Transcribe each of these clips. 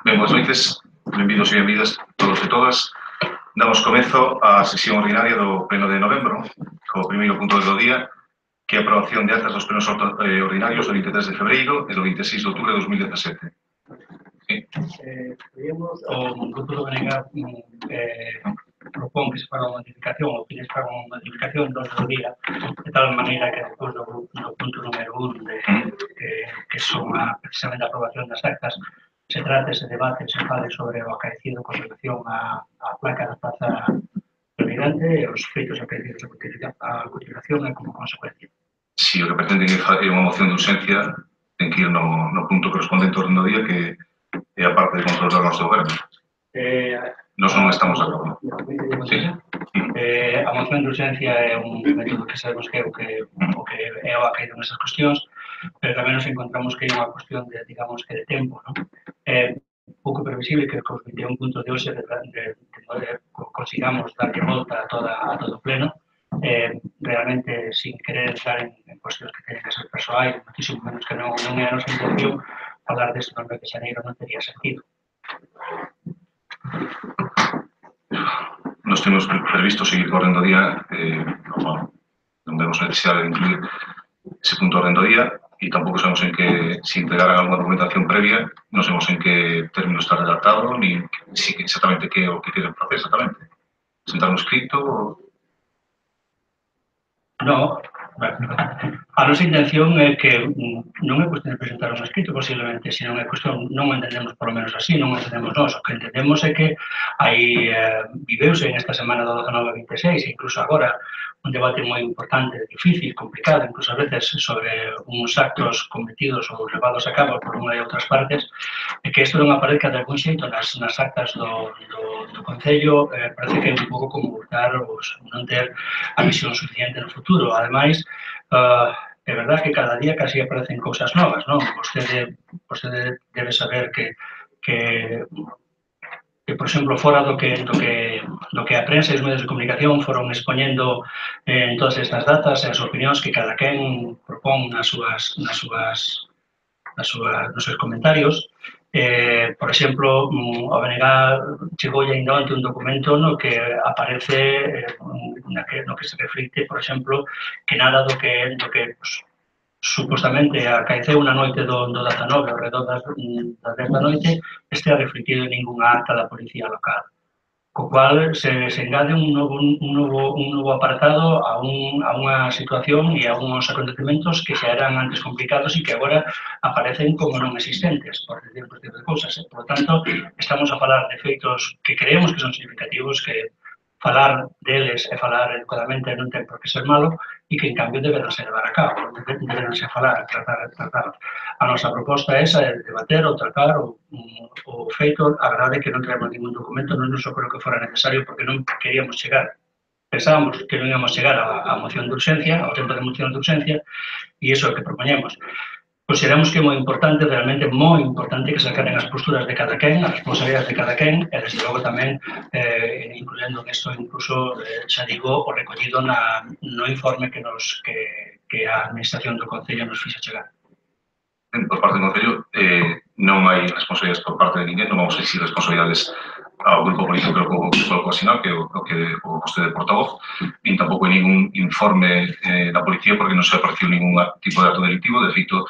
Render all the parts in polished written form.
Ben, boas noites, benvidos e benvidas todos e todas. Damos comezo á sesión ordinaria do pleno de novembro, co primeiro punto do día, que é a aprobación de actas dos plenos ordinarios do 23 de febreiro e do 26 de outubro de 2017. Sí. Creemos, o grupo do BNG propón que se faga unha modificación ou que se faga unha modificación do día de tal maneira que depois do punto número 1 que son precisamente a aprobación das actas se trate, se debate, se fale sobre o acaecido con relación á placa da Praza Previdente e os feitos acaecidos a continuación e como consecuencia. Si o que pretenden é unha moción de urxencia, ten que ir no punto correspondente ao orden do día, que é a parte de control do noso goberno. Nós non estamos de acordo. Sí. A moción de urxencia é un método que sabemos que é o que é o acaído nesas cuestións, pero tamén nos encontramos que é unha cuestión de, digamos, que de tempo, non? É pouco previsible que os 21 puntos de hoxe consigamos darlle volta a todo o pleno, realmente sin querer entrar en cuestións que teñen que ser persoais, muchísimo menos que non é a nosa intención, falar deste no mes de xaneiro non teria sentido. Nos temos previsto seguir correndo o día, non vemos necesidade de incluir ese punto orden do día e tampouco sabemos en que, se entregaran alguna documentación previa, non sabemos en que término está redactado, ni exactamente que o que queren facer exactamente. Sentar un escrito? No, a nosa intención é que non é cuestión de presentar un escrito posiblemente, senón é cuestión, non o entendemos por lo menos así, non o entendemos nós, o que entendemos é que hai viveuse en esta semana do 19 a 26, e incluso agora, un debate moi importante, difícil, complicado, incluso a veces sobre uns actos cometidos ou levados a cabo por unha e outras partes, e que isto non aparezca de algún xeito nas actas do Concello, parece que é un pouco como buscar non ter a visión suficiente no futuro. Ademais, é verdade que cada día casi aparecen cousas novas, non? Vostede debe saber que por exemplo, fora do que a prensa e os medios de comunicación foron expoñendo en todas estas datas e as opinións que cada quen propón nos seus comentarios. Por exemplo, o BNG chegou ainda onte un documento no que aparece, no que se reflicte, por exemplo, que nada do que supostamente acaeceu na noite do 19 ao redor das 10 da noite estea reflectido en ningunha acta da Policía Local. Co cual se engade un novo apartado a unha situación e a uns acontecementos que xa eran antes complicados e que agora aparecen como non existentes, por decir este tipo de cousas. Por lo tanto, estamos a falar de feitos que creemos que son significativos, que falar deles e falar educadamente non ten por que ser malo e que, en cambio, deberase levar a cabo, deberase falar, tratar. A nosa proposta é esa, de debater ou tratar o feito. A verdade é que non traemos ningún documento, non nos creo que fora necesario porque non queríamos chegar. Pensábamos que non íamos chegar á moción de urxencia, ao tempo de moción de urxencia, e iso é o que propoñemos. Consideramos que é moi importante, realmente moi importante, que se aclaren as posturas de cada quen, as responsabilidades de cada quen, e desde logo tamén, incluyendo nesto incluso, xa digo, o recollido no informe que a Administración do Concello nos fixo chegar. Por parte do Concello, non hai responsabilidades por parte de ninguén, non vamos a exigir responsabilidades ao grupo político que colocou a sinal, que o vostede portavoz, nin tampouco hai ningún informe da Policía porque non se apareceu ningún tipo de acto delictivo. De feito,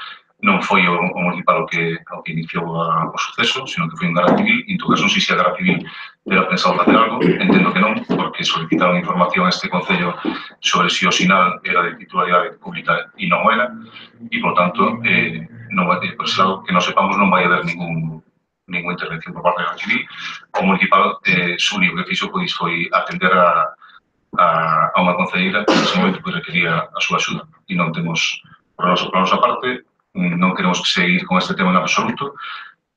non foi o municipal o que iniciou o suceso, sino que foi un garda civil. En todo caso, non sei se a garda civil terá pensado facer algo, entendo que non, porque solicitaron información a este Concello sobre se o sinal era de titularidade pública e non era, e, por tanto, non vai ter, por ese lado, que non sepamos, non vai haber ninguna intervención por parte da Garda Civil. O municipal, o único que fixo foi atender a unha concelleira que nese momento requería a súa axuda, e non temos, por a nosa parte, non queremos seguir con este tema en absoluto,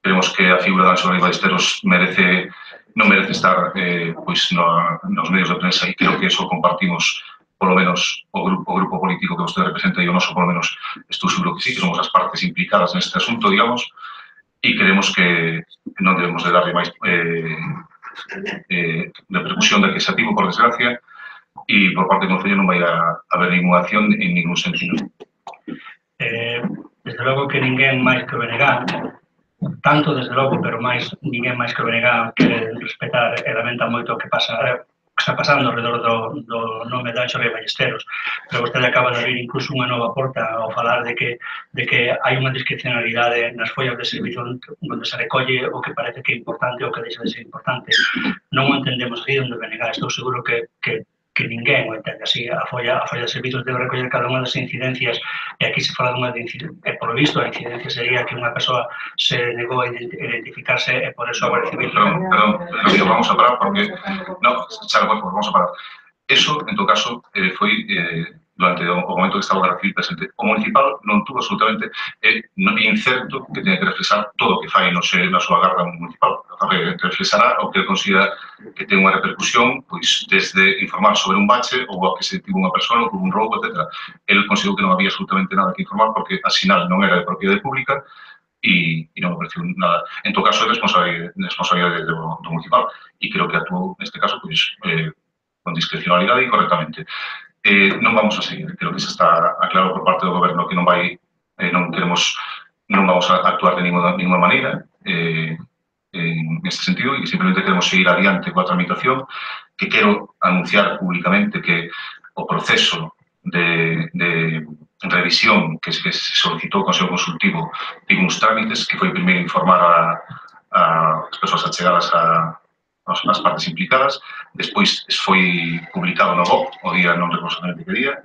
Creemos que a figura de Anxo Rei Ballesteros non merece estar nos medios de prensa, e creo que eso compartimos, polo menos o grupo político que vostede representa e o noso, polo menos, estou seguro que sí, que somos as partes implicadas neste asunto, digamos, e creemos que non debemos de darle máis repercusión da que xa tivo, por desgracia, e por parte do Concello non vai haber ninguna acción en ningún sentido. Desde logo que ninguén máis que o BNG, tanto desde logo, pero ninguén máis que o BNG quere respetar e lamenta moito o que está pasando alrededor do nome de Anxo Rei Ballesteros, pero vostede acaba de abrir incluso unha nova porta ao falar de que hai unha discrecionalidade nas follas de servizo onde se recolle o que parece que é importante ou que deixa de ser importante. Non o entendemos así onde BNG, estou seguro que ninguén o entende así. A folla de servizos debe recoller cada unha das incidencias, e aquí se fala dunha de incidencia, e por lo visto a incidencia sería que unha persoa se negou a identificarse e por eso a Guardia Civil... Perdón, vamos a parar porque... No, vamos a parar. Eso, en todo caso, foi durante o momento que estaba a Guardia Civil presente. O municipal non tuvo absolutamente incerto que tenha que reflexar todo o que fai na súa garda municipal. Reflexará o que considera que ten unha repercusión, pois, desde informar sobre un bache ou a que se tivo unha persona ou un roubo, etc. El considerou que non había absolutamente nada que informar porque a sinal non era de propiedade pública e non me pareceu nada. En todo caso, é responsabilidade do municipal e creo que actuou, neste caso, pois, con discrecionalidade e correctamente. Non vamos a seguir, creo que se está aclarado por parte do goberno que non vamos a actuar de ninguna maneira en este sentido e simplemente queremos seguir adiante coa tramitación, que quero anunciar públicamente que o proceso de revisión que se solicitou ao Consello Consultivo tivo uns trámites que foi primeiro informar as persoas achegadas as partes implicadas, despois foi publicado no BOP, o día non recordo exactamente que día,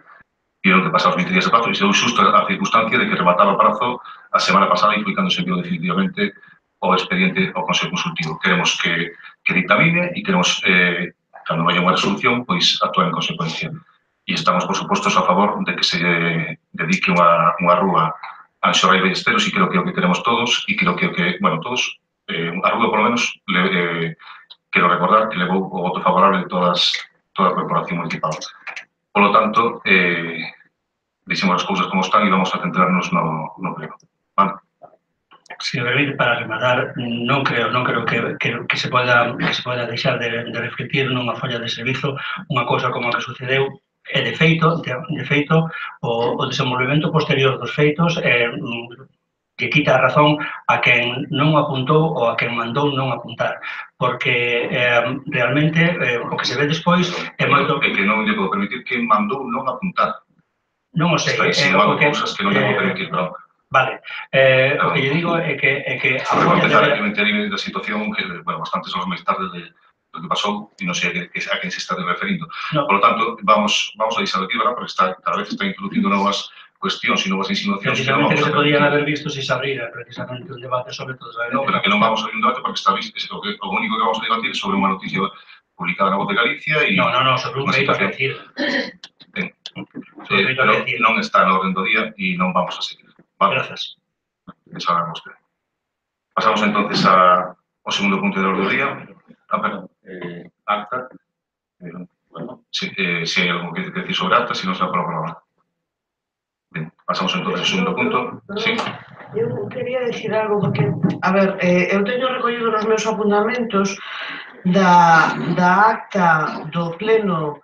tiveron que pasar os 20 días de prazo, e se deu xusto a circunstancia de que remataba o prazo a semana pasada e foi cando se enviou definitivamente o expediente ao Consello Consultivo. Queremos que dictamine e queremos, cando vaya unha resolución, pois actuar en consecuencia. E estamos, por suposto, a favor de que se dedique unha rúa a Anxo Rei Ballesteros, e creo que é o que queremos todos, e creo que todos, a rúa, polo menos, quero recordar que levou o voto favorable de toda a corporación municipal. Por lo tanto, dixemos as cousas como están e vamos a centrarnos no pleno. Vale? Si me permite, para rematar, non creo que se poda deixar de refletir nunha folla de servizo unha cousa como a que sucedeu, e de feito, o desenvolvemento posterior dos feitos que quita a razón a quen non apuntou ou a quen mandou non apuntar, porque realmente o que se ve despois é moito... É que non lle podo permitir que mandou non apuntar. Non o sei. Está insinuando cousas que non lle podo permitir, perdón. Vale, o que lle digo é que a folla debe... Eu enterei da situación que, bastantes horas máis tarde do que pasou, e non sei a quen se está referindo. Por lo tanto, vamos a deixar aquí, verdad, porque cada vez está introducindo novas cuestións e novas insinuacións. Precisamente que se podían haber visto se se abrira precisamente un debate sobre todo. Non, pero que non vamos a abrir un debate porque está visto, o único que vamos a debatir é sobre unha noticia publicada na Voz de Galicia e... Non, sobre un feito a decir. Pero non está na orden do día e non vamos a seguir. Gracias. Pasamos entonces ao segundo punto do orden do día. Acta. Se hai algo que decir sobre acta, se non se aprova a palabra. Ben, pasamos entonces ao segundo punto. Sí. Eu quería dicir algo, porque, a ver, eu teño recollido nos meus apuntamentos da acta do pleno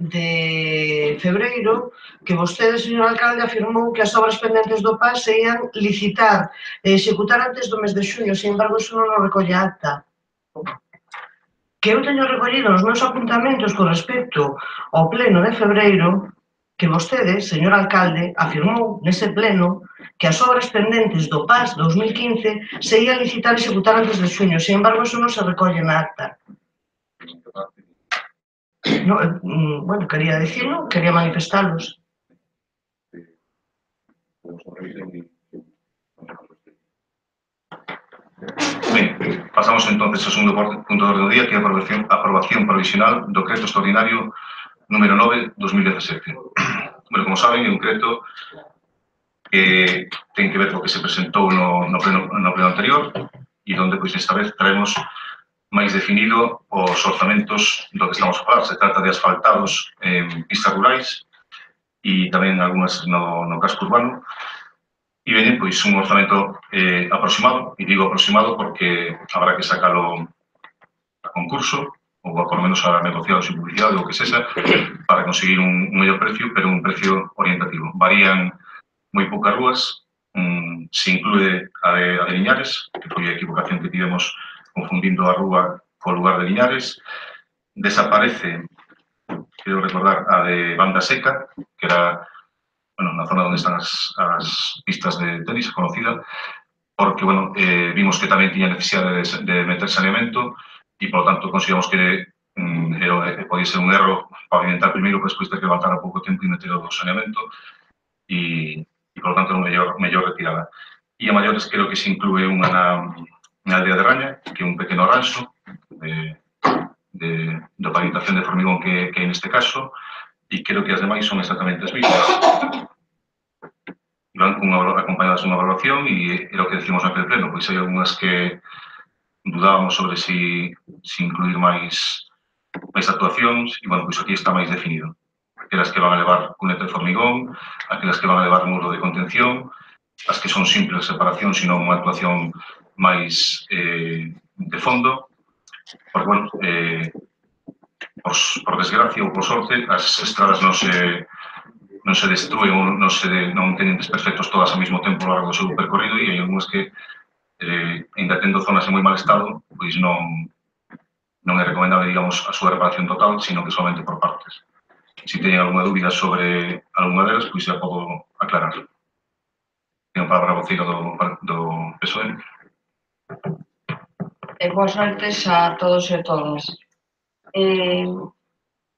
de febreiro que vostede, señor alcalde, afirmou que as obras pendentes do PAS se ian licitar e executar antes do mes de xuño, sin embargo, iso non o recolle a acta. Que eu teño recollido nos meus apuntamentos con respecto ao pleno de febreiro que vostede, señor alcalde, afirmou nese pleno que as obras pendentes do PAS 2015 se ian licitar e executar antes de xuño, sin embargo, iso non se recolle na acta. Bueno, quería dicirlo, quería manifestalos. Ben, pasamos entonces ao segundo punto do orde do día, que é a aprobación provisional do decreto extraordinario número 9/2017. Bueno, como saben, é un decreto que ten que ver co que se presentou no pleno anterior, e onde, pois, esta vez traemos máis definido os orzamentos do que estamos a falar. Se trata de asfaltados en pistas rurais e tamén algunhas no casco urbano. E veñen, pois, un orzamento aproximado, e digo aproximado porque habrá que sacalo a concurso, ou por menos a negociado sin publicidade, ou que sexa, para conseguir un mellor precio, pero un precio orientativo. Varían moi poucas rúas, se inclúe a de Liñares, que foi a equivocación que tivemos confundindo a rúa co lugar de Liñares. Desaparece, quero recordar, a de Banda Seca, que era na zona onde están as pistas de tenis, conocida, porque, vimos que tamén tiña necesidade de meter saneamento e, por tanto, consideramos que podía ser un erro pavimentar primeiro, para despois ter que levantar a pouco tempo e meter o saneamento e, por tanto, mellor retirada. E a maiores creo que se inclúe unha na aldea de Raña, que é un pequeno ranxo de pavimentación de formigón que hai neste caso, e creo que as demais son exactamente as mismas. Van acompañadas dunha evaluación e é o que decimos naquele pleno, pois hai algunhas que dudábamos sobre se incluir máis actuacións e, pois aquí está máis definido. Aquelas que van a levar cuneta de formigón, aquelas que van a levar muro de contención, as que son simples separacións, sino unha actuación máis de fondo, porque, por desgracia ou por sorte, as estradas non se destruen ou non teñen desperfectos todas ao mesmo tempo ao largo do seu percorrido e hai algunhas que, ainda tendo zonas en moi mal estado, pois non é recomendable, digamos, a súa reparación total, sino que solamente por partes. Se teñen alguna dúbida sobre alguna delas, pois xa podo aclarar. Tenho palabra a voceiro do PSOE. Boas noites a todos e todas.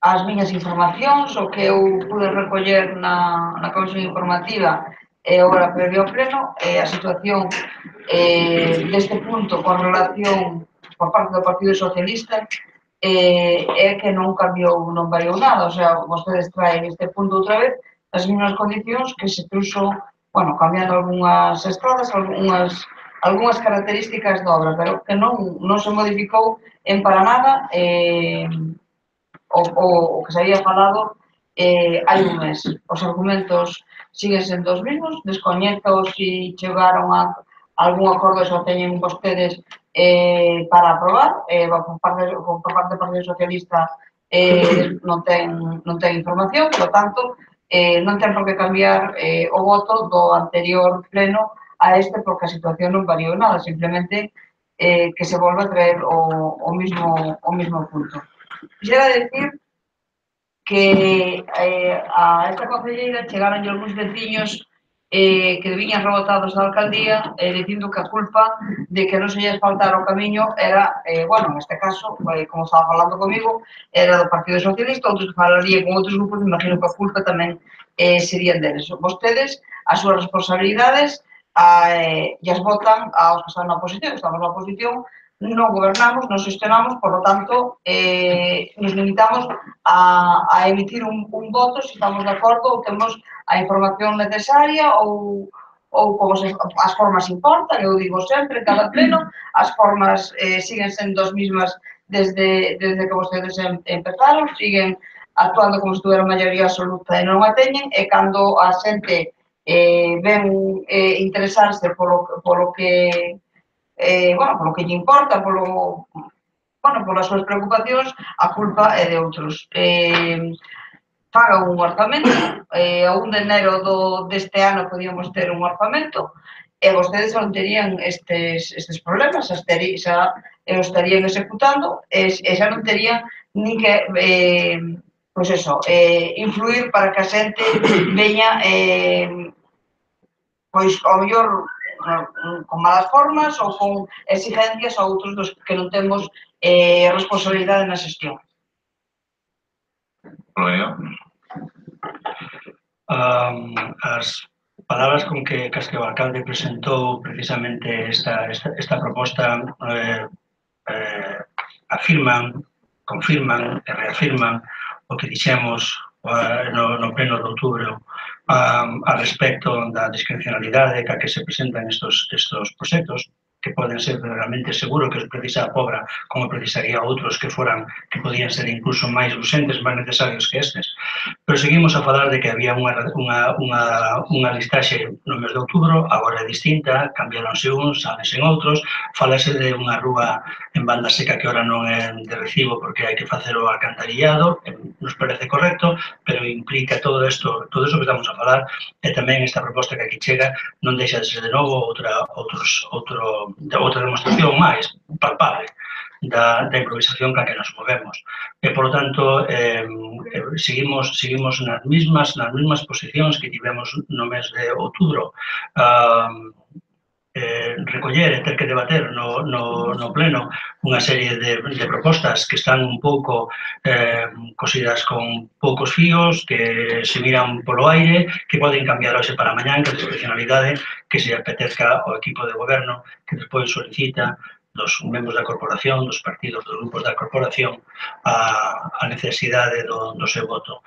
As miñas informacións, o que eu pude recoller na comisión informativa e agora previo ao pleno, a situación deste punto con relación por parte do Partido Socialista é que non variou nada, o sea, vostedes traen este punto outra vez as mesmas condicións que se puso, cambiando algunhas estradas, algunhas características da obra, pero que non se modificou en para nada o que se había falado hai un mes. Os argumentos siguen sendo os mesmos, descoñezo se chegaron a algún acordo se o teñen vostedes para aprobar, por parte do Partido Socialista non ten información, por tanto, non ten por que cambiar o voto do anterior pleno a este, porque a situación non variou nada, simplemente que se volve a traer o mismo punto. Quixera decir que a esta concelleira chegaron algúns veciños que viñan rebotados da alcaldía dicindo que a culpa de que non se lle asfaltara o camiño era, neste caso, como estaba falando comigo, era do Partido Socialista, outros que falarían con outros grupos, imagino que a culpa tamén serían deles. Vostedes, as súas responsabilidades, e as votan aos que están na oposición. Estamos na oposición, non gobernamos, non gestionamos, por lo tanto, nos limitamos a emitir un voto se estamos de acordo ou temos a información necesaria ou como as formas importan, eu digo sempre, en cada pleno, as formas siguen sendo as mismas desde que vostedes empezaron, siguen actuando como se tuvera maioría absoluta e non a teñen, e cando a xente ven interesarse polo que lle importa, polas súas preocupacións, a culpa é de outros. Faga un orzamento, a 1 de enero deste ano podíamos ter un orzamento e vostedes non terían estes problemas, xa o estarían executando e xa non terían nin que influir para que a xente veña ao mellor con malas formas ou con exigencias a outros dos que non temos responsabilidade na xestión. As palabras con que o alcalde presentou precisamente esta proposta afirman, confirman e reafirman o que dixemos no pleno de outubro a respecto da discrecionalidade ca que se presentan estos proxectos que poden ser realmente seguro que os precisa a Pobra, como precisaría outros que podían ser incluso máis urgentes, máis necesarios que estes. Pero seguimos a falar de que había unha listaxe no mes de outubro, agora é distinta, cambiaronse uns, sábense en outros, falase de unha rúa en banda seca que ahora non é de recibo porque hai que facer o alcantarillado, nos parece correcto, pero implica todo iso que estamos a falar, e tamén esta proposta que aquí chega non deixa de ser de novo outra demostración máis palpable da improvisación ca que nos movemos. E, por tanto, seguimos nas mesmas posicións que tivemos no mes de outubro. Recoller e ter que debater no pleno unha serie de propostas que están un pouco cosidas con poucos fíos, que se miran polo aire, que poden cambiar hoxe para mañán, que a discrecionalidade que se apetezca ao equipo de goberno que despois solicita dos membros da corporación, dos partidos, dos grupos da corporación, a necesidade do seu voto.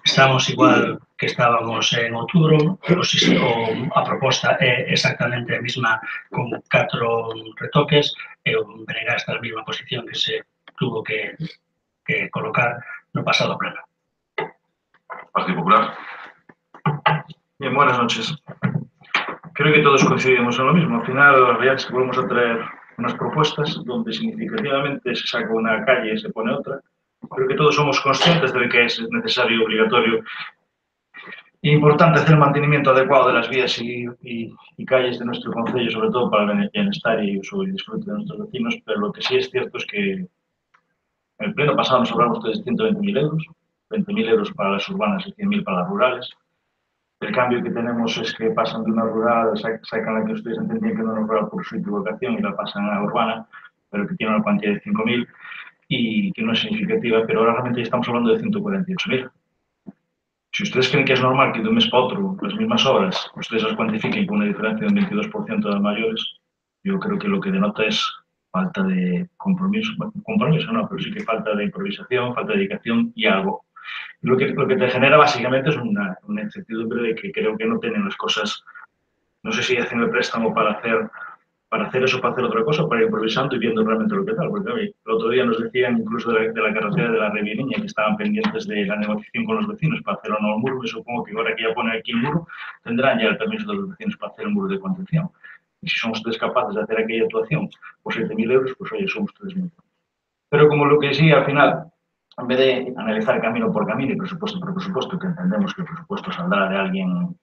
Estamos igual que estábamos en outubro, a proposta é exactamente a mesma con 4 retoques, e o BNG está na mesma posición que se tuvo que colocar no pasado pleno. Partido Popular. Bien, buenas noches. Creo que todos coincidimos en lo mismo. Al final, la realidad es que volvemos a traer unas propuestas donde significativamente se saca una calle y se pone otra. Creo que todos somos conscientes de que es necesario y obligatorio e importante hacer el mantenimiento adecuado de las vías y calles de nuestro concello, sobre todo para el bienestar y uso y disfrute de nuestros vecinos, pero lo que sí es cierto es que en el pleno pasado nos hablamos de 120.000 euros, 20.000 euros para las urbanas y 100.000 para las rurales. El cambio que tenemos es que pasan de una rural, sacan la que ustedes entendían que no era rural por su equivocación y la pasan a la urbana, pero que tiene una cuantía de 5.000 y que no es significativa, pero ahora realmente estamos hablando de 148.000. Si ustedes creen que es normal que de un mes para otro las mismas obras ustedes las cuantifiquen con una diferencia de un 22% de las mayores, yo creo que lo que denota es falta de compromiso no, pero sí que falta de improvisación, falta de dedicación y algo. Lo que te genera básicamente es una incertidumbre de que creo que no tienen las cosas, no sé si hacen el préstamo para hacer eso, para hacer otra cosa, para ir improvisando y viendo realmente lo que tal. Porque el otro día nos decían incluso de la carretera de la Rivieriña que estaban pendientes de la negociación con los vecinos para hacer un nuevo muro. Me supongo que ahora que ya ponen aquí el muro, tendrán ya el permiso de los vecinos para hacer el muro de contención. Y si son ustedes capaces de hacer aquella actuación por 7.000 euros, pues oye, son ustedes muy buenos. Pero como lo que sí, al final, en vez de analizar camino por camino y presupuesto por presupuesto, que entendemos que el presupuesto saldrá de alguien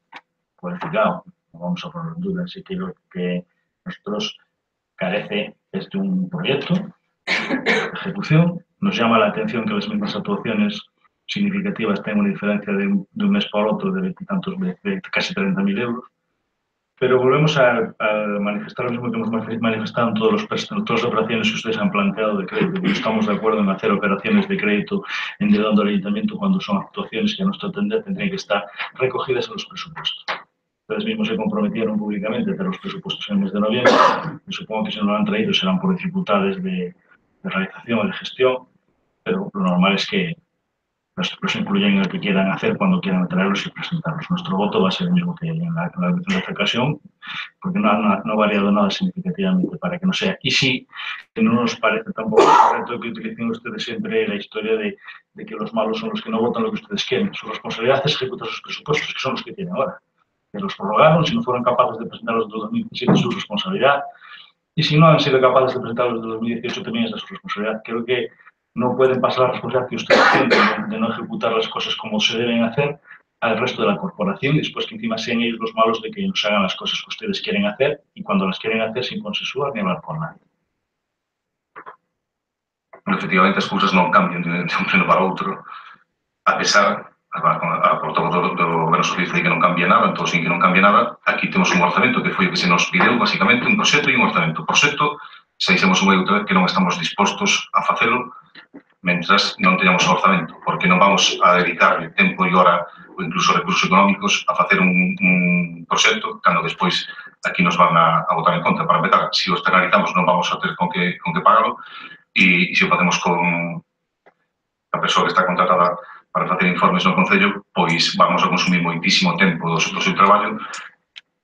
cualificado, no vamos a poner en duda, así que lo que nosotros carece es de un proyecto de ejecución. Nos llama la atención que las mismas actuaciones significativas tengan una diferencia de un mes para otro de casi 30.000 euros. Pero volvemos a manifestar lo mismo que hemos manifestado en todas las operaciones que ustedes han planteado de crédito. No estamos de acuerdo en hacer operaciones de crédito endeudando al ayuntamiento cuando son actuaciones que a nuestro entender tendrían que estar recogidas en los presupuestos. Ustedes mismos se comprometieron públicamente a hacer los presupuestos en el mes de noviembre. Y supongo que si no lo han traído serán por dificultades de realización o de gestión, pero lo normal es que los incluyan en el que quieran hacer cuando quieran traerlos y presentarlos. Nuestro voto va a ser el mismo que en la de esta ocasión, porque no ha variado nada significativamente para que no sea. Y sí, que no nos parece tampoco correcto que utilicen ustedes siempre la historia de que los malos son los que no votan lo que ustedes quieren. Su responsabilidad es ejecutar sus presupuestos, que son los que tienen ahora. Que los prorrogaron, si no fueron capaces de presentarlos de 2017 es su responsabilidad. Y si no han sido capaces de presentarlos de 2018 también es de su responsabilidad. Creo que no pueden pasar la responsabilidad que ustedes tienen de no ejecutar las cosas como se deben hacer al resto de la corporación y después que encima sean ellos los malos de que nos hagan las cosas que ustedes quieren hacer y cuando las quieren hacer sin consensuar ni hablar con nadie. Efectivamente, as cousas non cambian de un pleno para outro, a pesar, a portavoz do goberno socialista que non cambia nada, entón sin que non cambia nada, aquí temos un orzamento que foi o que se nos pideu, basicamente, un proxecto e un orzamento. O proxecto, se dixemos unha outra vez que non estamos dispostos a facelo mentras non teñamos o orzamento, porque non vamos a dedicarle tempo e hora ou incluso recursos económicos a facer un proxecto cando despois aquí nos van a votar en contra. Para empezar, se o externalizamos non vamos a ter con que pagalo e se o facemos con a persoa que está contratada para facer informes no Concello, pois vamos a consumir moitísimo tempo do seu traballo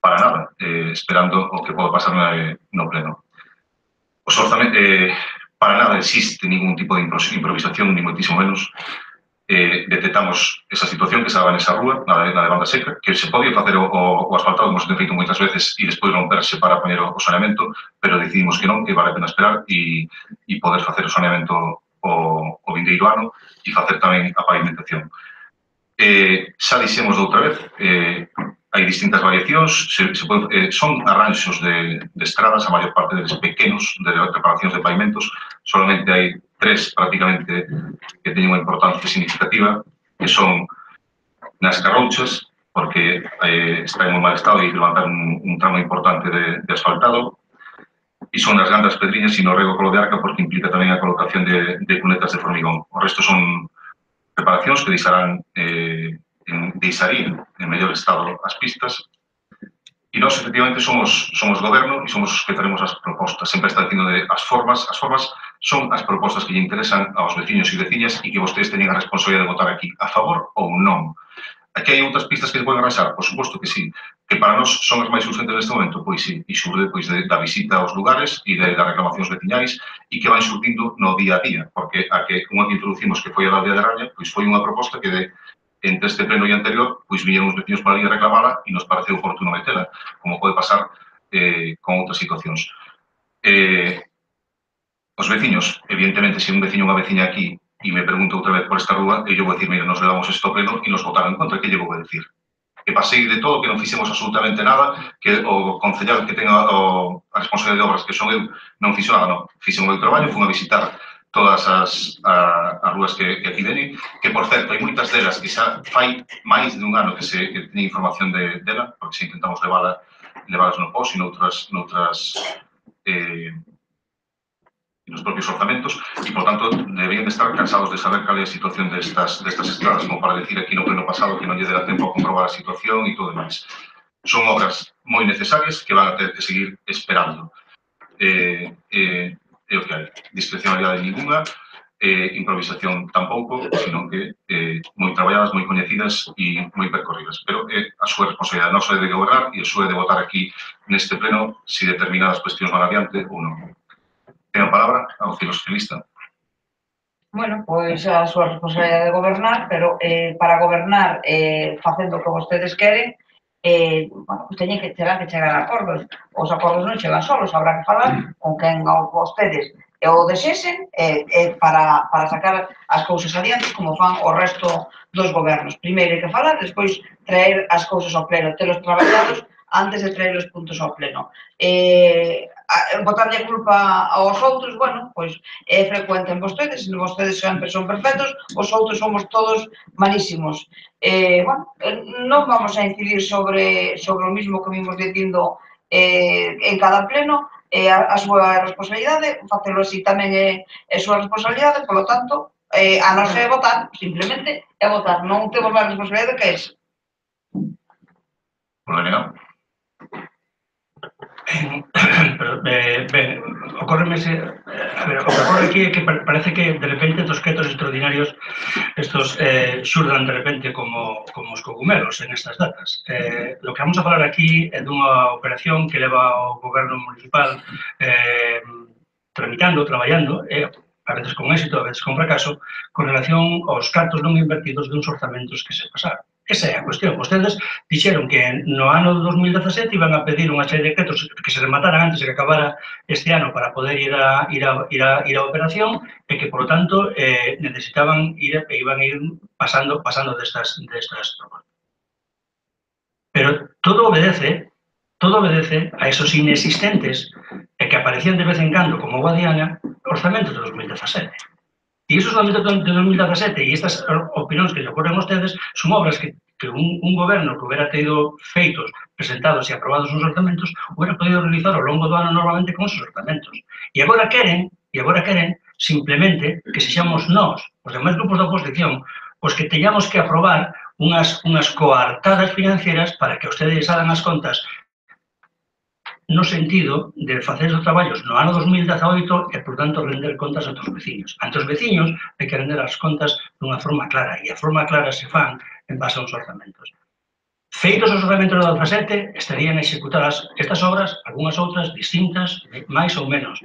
para nada, esperando o que poda pasar no pleno. Os orzamentos, para nada existe ningún tipo de improvisación, ni moitísimo menos. Detectamos esa situación que estaba nesa rúa, na de banda seca, que se podía facer o asfaltado, como se ten feito moitas veces, e despois romperse para poñer o saneamento, pero decidimos que non, que vale a pena esperar e poder facer o saneamento o vindeiro ano e facer tamén a pavimentación. Xa dixemos outra vez, hai distintas variacións, son arranxos de estradas, a maior parte deles pequenos, de reparacións de pavimentos, solamente hai 3 prácticamente que teñen unha importancia significativa, que son nas Carrouchas, porque está en moi mal estado e levantar un tramo importante de asfaltado, e son nas Gandas Pedriñas e no rego Colo de Arca, porque implica tamén a colocación de cunetas de formigón. O resto son reparacións que deixarían en mellor estado as pistas. E nós, efectivamente, somos goberno e somos os que faremos as propostas. Sempre está dicindo de as formas son as propostas que lle interesan aos veciños e veciñas e que vostedes teñen a responsabilidade de votar aquí a favor ou non. Aquí hai outras pistas que se poden arranxar? Por suposto que sí. Que para nós son as máis urgentes neste momento? Pois sí. E xurde da visita aos lugares e das reclamacións veciñais e que van xurdindo no día a día. Porque unha que introducimos que foi a da Aldea de Araña, pois foi unha proposta que entre este pleno e anterior, pois viñeron os veciños para ali a reclamala e nos pareceu oportuno metela, como pode pasar con outras situacións. Os veciños, evidentemente, se un veciño ou unha veciña aquí e me pregunto outra vez por esta rúa, e eu vou dicir, mira, nos levamos isto ao pleno e nos votaron en contra, que lle vou dicir? Que pasei de todo, que non fixemos absolutamente nada, que o concellal que ten a responsabilidade de obras, que son eu, non fixo nada, non. Fixen o meu traballo, fun a visitar todas as rúas que aquí veñen, que, por certo, hai moitas delas que xa fai máis de un ano que teñen información dela, porque se intentamos levalas no POS e noutras nos propios orzamentos e, por tanto, deberían de estar cansados de saber cal é a situación destas estradas, como para decir aquí no pleno pasado que non lle dera tempo a comprobar a situación e todo demais. Son obras moi necesarias que van a ter que seguir esperando. É o que hai. Discrecionalidade ninguna, improvisación tampouco, sino que moi traballadas, moi coñecidas e moi percorridas. Pero é a súa responsabilidade, non só de gobernar e a súa de votar aquí neste pleno se determinadas cuestións van adiante ou non. Ten a palabra ao Ciro Socialista. Bueno, pois a súa responsabilidade de gobernar, pero para gobernar facendo o que vostedes queren, bueno, pues terán que chegar a acordos. Os acordos non chegan solos, habrá que falar con quen vostedes o desexen para sacar as cousas adiante como fan o resto dos gobernos. Primeiro hai que falar, despois traer as cousas ao pleno, telos traballados antes de traer os puntos ao pleno. Botarlle a culpa aos outros, bueno, pois é frecuente en vostedes, vostedes sempre son perfectos, os outros somos todos malísimos. Bueno, non vamos a incidir sobre o mismo que vimos dicindo en cada pleno, a súa responsabilidade, facelo así tamén é a súa responsabilidade, polo tanto, a non ser votar, simplemente é votar, non temos máis responsabilidade que esa. Problema. Ben, ocórreme o que ocorre aquí é que parece que de repente dos quietos extraordinarios estos xurdan de repente como os cogumelos en estas datas. Lo que vamos a falar aquí é dunha operación que leva o goberno municipal traballando, a veces con éxito, a veces con fracaso, con relación aos cartos non invertidos duns orzamentos que se pasaron. Esa é a cuestión. Vostedes dixeron que no ano 2017 iban a pedir unha serie de decretos que se remataran antes de que acabara este ano para poder ir a operación e que, por lo tanto, necesitaban iban a ir pasando destas propostas. Pero todo obedece a esos inexistentes e que aparecían de vez en cando como guadiana orzamentos de 2017. E esos orzamentos de 2017 e estas opinións que lle ocorren a ustedes son obras que un goberno que hubiera tenido feitos, presentados e aprobados uns orzamentos hubiera podido realizar ao longo do ano normalmente con esos orzamentos. E agora queren simplemente que sexamos nós, os demais grupos da oposición, os que teñamos que aprobar unhas coartadas financieras para que ustedes hagan as contas no sentido de facer os traballos no ano 2018 e, por tanto, render contas ante os veciños. Ante os veciños hai que render as contas dunha forma clara e a forma clara se fan en base aos orzamentos. Feitos os orzamentos do 17, estarían executadas estas obras, algunhas outras distintas, máis ou menos,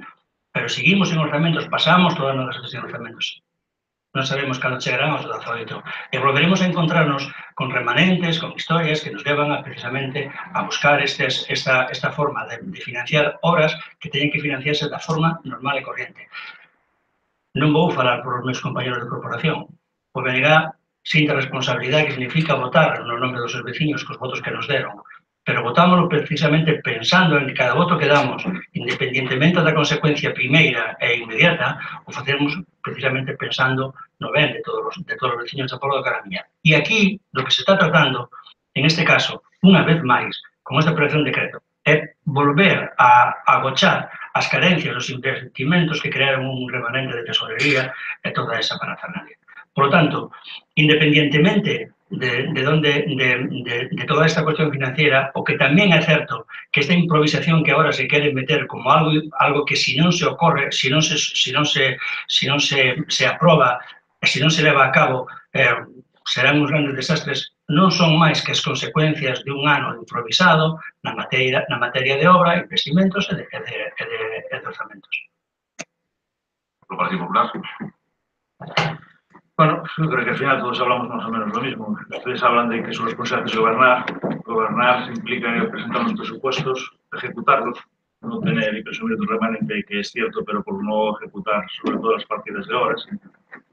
pero seguimos en orzamentos, pasamos toda a nosa gestión de orzamentos. Non sabemos cando chegarán aos 18. E volveremos a encontrarnos con remanentes, con historias que nos levan precisamente a buscar esta forma de financiar obras que teñen que financiarse da forma normal e corriente. Non vou falar por os meus compañeros de corporación. O BNG sinte a responsabilidade que significa votar no nome dos seus veciños cos votos que nos deron. Pero votámoslo precisamente pensando en que cada voto que damos, independientemente da consecuencia primeira e inmediata, o facemos precisamente pensando no ben de todos os veciños da Póboa da Caramiña. E aquí, do que se está tratando, en este caso, unha vez máis, con esta aprobación de decreto, é volver a agochar as carencias dos investimentos que crearon un remanente de tesorería e toda esa parafernalia. Por lo tanto, independientemente de toda esta cuestión financiera, o que tamén é certo que esta improvisación que agora se quere meter como algo que si non se ocorre, si non se aproba e se non se leva a cabo, serán uns grandes desastres, non son máis que as consecuencias de un ano improvisado na materia de obra, investimentos e de orzamentos. ¿Por el Partido Popular? Bueno, yo creo que al final todos hablamos más o menos lo mismo. Ustedes hablan de que su responsabilidad es gobernar. Gobernar implica presentar los presupuestos, ejecutarlos, no tener y presumir de un remanente que es cierto, pero por no ejecutar sobre todo las partidas de obras.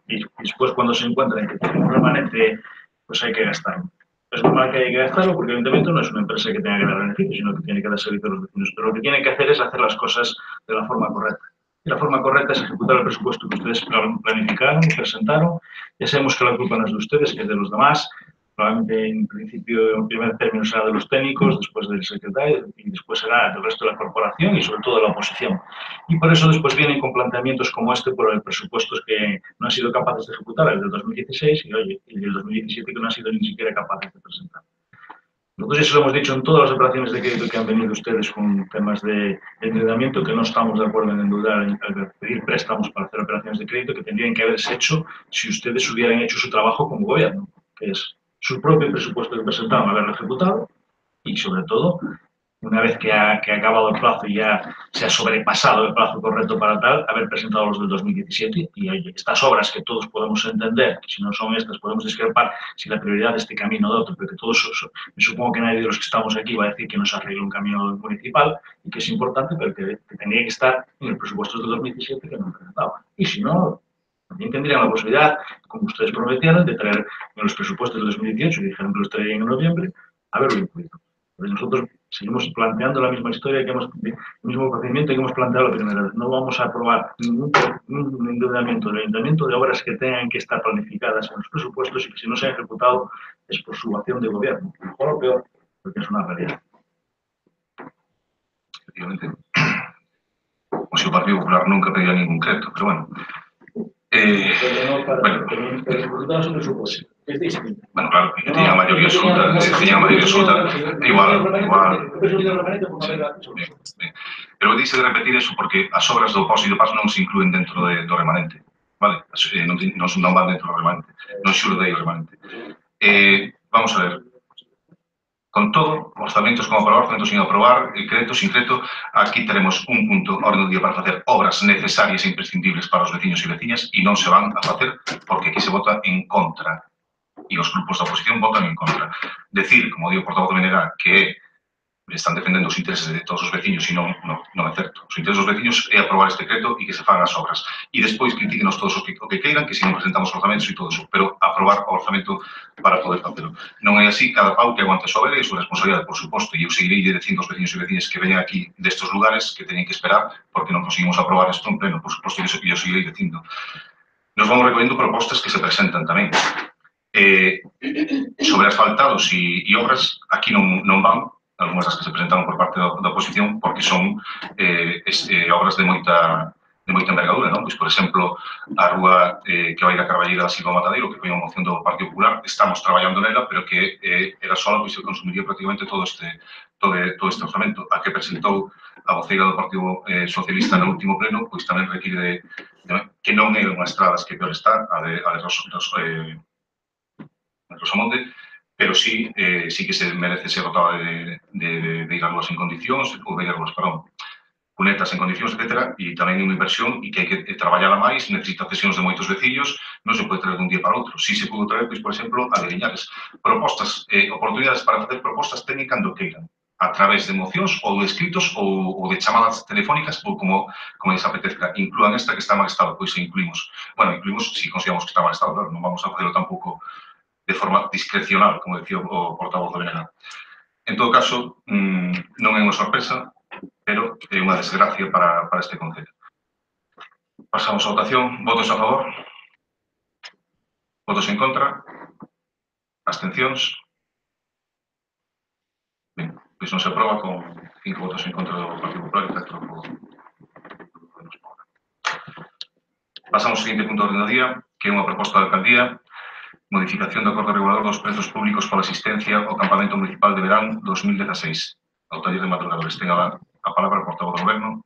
Y después cuando se encuentran que tiene un remanente, pues hay que gastarlo. Es normal que hay que gastarlo porque el Ayuntamiento no es una empresa que tenga que dar beneficios, sino que tiene que dar servicio a los vecinos. Pero lo que tiene que hacer es hacer las cosas de la forma correcta. Y la forma correcta es ejecutar el presupuesto que ustedes planificaron y presentaron. Ya sabemos que la culpa no es de ustedes, que es de los demás. Probablemente en principio, en primer término será de los técnicos, después del secretario y después será del resto de la corporación y sobre todo de la oposición. Y por eso después vienen con planteamientos como este por el presupuestos que no han sido capaces de ejecutar, el del 2016 y el del 2017 que no han sido ni siquiera capaces de presentar. Nosotros ya se lo hemos dicho en todas las operaciones de crédito que han venido ustedes con temas de endeudamiento, que no estamos de acuerdo en endeudar, en pedir préstamos para hacer operaciones de crédito, que tendrían que haberse hecho si ustedes hubieran hecho su trabajo como gobierno, que es su propio presupuesto que presentaron, haberlo ejecutado y, sobre todo, una vez que ha acabado el plazo y ya se ha sobrepasado el plazo correcto para tal, haber presentado los del 2017 y oye, estas obras que todos podemos entender, que si no son estas podemos discrepar si la prioridad de este camino o de otro, pero que todos, me supongo que nadie de los que estamos aquí va a decir que no se arregle un camino municipal y que es importante, pero que tendría que estar en el presupuesto del 2017 que no han presentado. Y si no, también tendrían la posibilidad, como ustedes prometieron, de traer en los presupuestos del 2018, y dijeron que los traerían en noviembre, haberlo incluido. Pues nosotros seguimos planteando la misma historia, el mismo procedimiento que hemos planteado la primera vez. No vamos a aprobar ningún endeudamiento del ayuntamiento de obras que tengan que estar planificadas en los presupuestos y que si no se ha ejecutado es por su acción de gobierno. Mejor o peor, porque es una realidad. Efectivamente. O si el Partido Popular nunca pedía ningún crédito, pero bueno. Bueno, claro, que tenía mayoría absoluta, igual. Pero dice de repetir eso porque as obras do POS e do PAS non se incluen dentro do remanente, vale? Non van dentro do remanente, non xurde o remanente. Vamos a ver, con todo, orzamentos como aprobar, orzamentos sin aprobar, crédito, sin crédito, aquí teremos un punto orden do día para facer obras necesarias e imprescindibles para os veciños e veciñas e non se van a facer porque aquí se vota en contra e os grupos da oposición votan en contra. Decir, como digo o portavoz do BNG, que están defendendo os intereses de todos os veciños e non é certo. Os intereses dos veciños é aprobar este decreto e que se fagan as obras. E despois critíquenos todos o que queiran, que se non presentamos orzamentos e todo eso, pero aprobar o orzamento para poder facelo. Non é así, cada pau que aguante a súa vela e a súa responsabilidade, por suposto, e eu seguirei dicindo aos veciños e veciñas que veñan aquí destes lugares que teñen que esperar porque non conseguimos aprobar isto en pleno, por suposto, e eu seguirei dicindo. Nos vamos recollendo propostas que se presentan tamén. Sobre asfaltados e obras, aquí non van algunhas das que se presentaron por parte da oposición porque son obras de moita envergadura, non? Pois, por exemplo, a rúa que vai da Carballeira da Silva Matadeiro, que foi unha moción do Partido Popular, estamos traballando nela, pero que era sola, pois se consumiría prácticamente todo este orzamento. A que presentou a voceira do Partido Socialista no último pleno, pois tamén require que non é unha estradas que peor está, a de Rosamonte, pero sí que se merece ser dotada de ir a lúas en condicións, ou de ir a lúas, perdón, cunetas en condicións, etc. E tamén é unha inversión e que hai que traballar máis, necesita cesións de moitos veciños, non se pode traer dun día para outro. Si se pudo traer, pois, por exemplo, a de Liñares. Propostas, oportunidades para facer propostas técnicas cando queiran, a través de mocións ou de escritos ou de chamadas telefónicas ou como les apetezca. Inclúan esta que está en mal estado, pois se incluímos. Bueno, incluímos si consideramos que está en mal estado, claro, non vamos a facelo tampouco de forma discrecional, como decía o portavoz do BNG. En todo caso, non é unha sorpresa, pero é unha desgracia para este Concello. Pasamos a votación. Votos a favor? Votos en contra? Abstencións? Ben, pois non se aproba con 5 votos en contra do Partido Popular e 4 por... Pasamos ao seguinte punto do orden do día, que é unha proposta da Alcaldía, modificación do acordo regulador dos prezos públicos pola asistencia ao campamento municipal de verán 2016. Ao taller de madrugadores. Ten a palabra o portavoz do Goberno.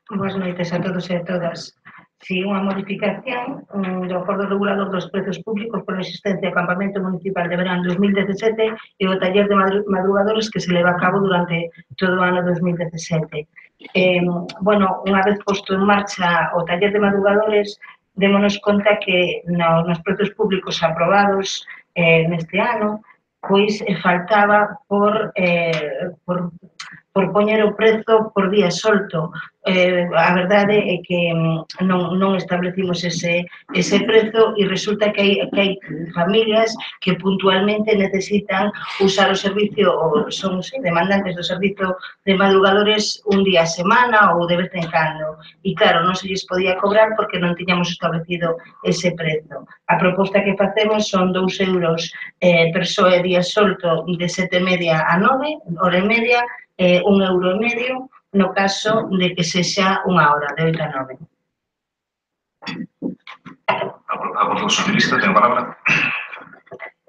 Boas noites a todos e a todas. Si unha modificación do acordo regulador dos prezos públicos pola existencia do campamento municipal de verán 2017 e o taller de madrugadores que se leva a cabo durante todo o ano 2017. Bueno, unha vez posto en marcha o taller de madrugadores, démonos conta que nos prezos públicos aprobados neste ano, pois faltaba por poñer o prezo por día solto. A verdade é que non establecimos ese prezo e resulta que hai familias que puntualmente necesitan usar o servicio ou son demandantes do servicio de madrugadores un día a semana ou de vez en cando. E claro, non se lles podía cobrar porque non tiñamos establecido ese prezo. A proposta que facemos son 2 euros persoa e día solto de 7:30 a 9, hora e media, 1,5 € no caso de que sexa unha hora, de 8 a 9. A voz socialista ten a palabra.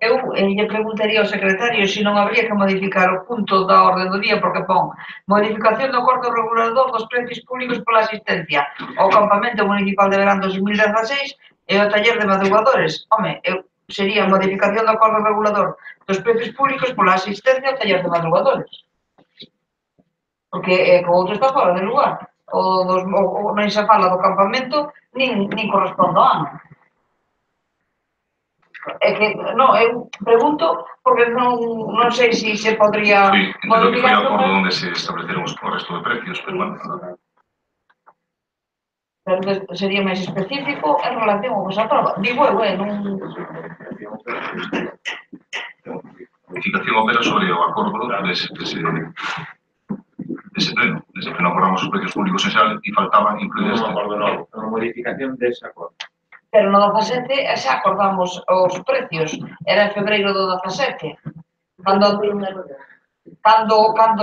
Eu lle preguntaría ao secretario se non habría que modificar o punto da orde do día porque pon modificación do acordo regulador dos prezos públicos pola asistencia ao campamento municipal de verán 2016 e ao taller de madrugadores. Home, sería modificación do acordo regulador dos prezos públicos pola asistencia ao taller de madrugadores. Porque o outro está fora de lugar. Non se fala do campamento, nin corresponde ao ano. É que, non, eu pregunto, porque non sei se se podría entendo que foi o acordo onde se estableceron o resto de precios, pero bueno... Pero sería máis específico en relación ao que se aproba. Digo eu, non... Modificación opera sobre o acordo dese pleno acordamos os precios públicos en xeral e faltaba incluir este. A modificación dese acordo. Pero no 17 xa acordamos os precios, era en febreiro do 17, cando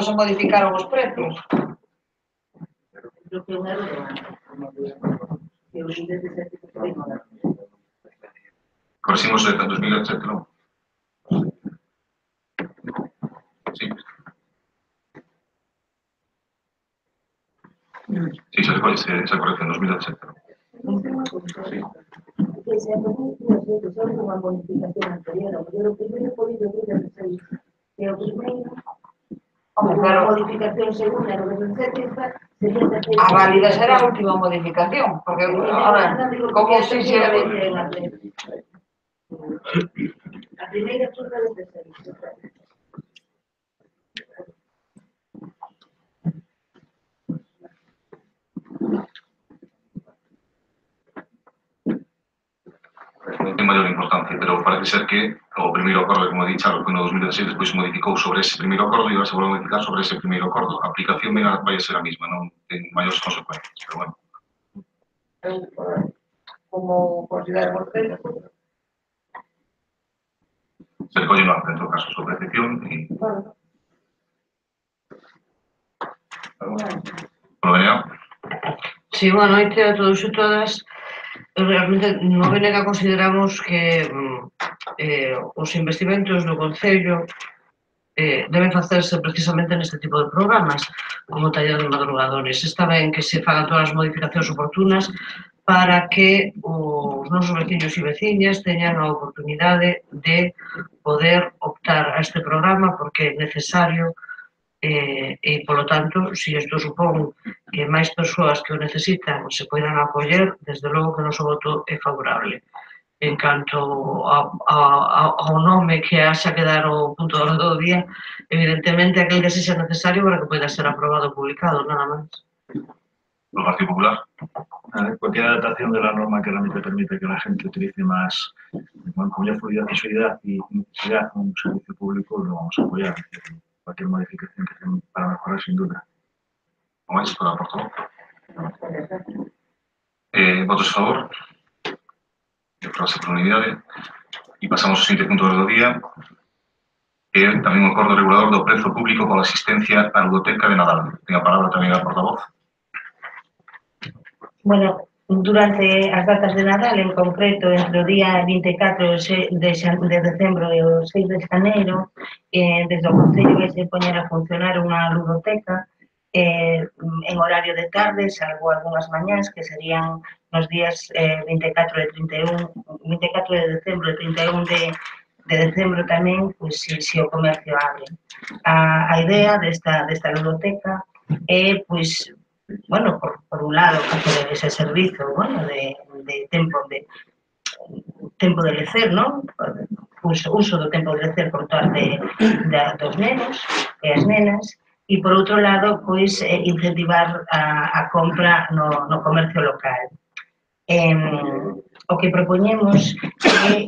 se modificaron os precios. Correximos de 2017, non? Sí. Sí, xa corrección, 2017. Sí. Que se aprobou unha modificación anterior, pero o primeiro foi de 2016, e o primeiro, a modificación segunda no 2017, a válida será a última modificación, porque, como se xera... A primeira foi de 2016. Non ten maior importancia, pero parece ser que o primeiro acordo, como dixo, foi no 2016, despois se modificou sobre ese primeiro acordo e agora se volve a modificar sobre ese primeiro acordo. A aplicación vai a ser a mesma, non ten maiores consecuencias, pero bueno. Como considera vostede? Se recolle no acta, en todo caso, sobre excepción e... Polo BNG. Sí, boa noite a todos e todas. Realmente, no BNG consideramos que os investimentos do Concello deben facerse precisamente neste tipo de programas, como taller de madrugadores. Está ben que se fagan todas as modificacións oportunas para que os nosos veciños e veciñas teñan a oportunidade de poder optar a este programa porque é necesario e, polo tanto, se isto supón que máis persoas que o necesitan se poidan acoller, desde logo que o noso voto é favorable. En canto ao nome que haxa que dar o punto de orde do día, evidentemente aquel que sexa necesario para que poida ser aprobado ou publicado, nada máis. ¿Por el Partido Popular? Cualquier adaptación de la norma que realmente permite que la gente utilice más, bueno, como ya fluidez, accesibilidad y necesidad un servicio público, lo vamos a apoyar. Cualquier modificación que sea para mejorar, sin duda. ¿Cómo es? Por favor. ¿Votos a favor? Aprobarse por unidade. E pasamos ao seguinte punto do día, que é tamén un acordo regulador do prezo público pola asistencia á ludoteca de Nadal. Ten a palabra tamén a portavoz. Bueno, durante as datas de Nadal, en concreto, entre o día 24 de decembro e o 6 de xaneiro, desde o Concello vai se poñer a funcionar unha ludoteca en horario de tarde, salvo algunhas mañás, que serían nos días 24 de decembro e 31 de decembro tamén, pois, se o comercio abre. A idea desta ludoteca é, pois, bueno, por un lado, facer ese servizo, bueno, de tempo de lecer, non? Uso do tempo de lecer por parte dos nenos e as nenas, e por outro lado, pois, incentivar a compra no comercio local. O que propoñemos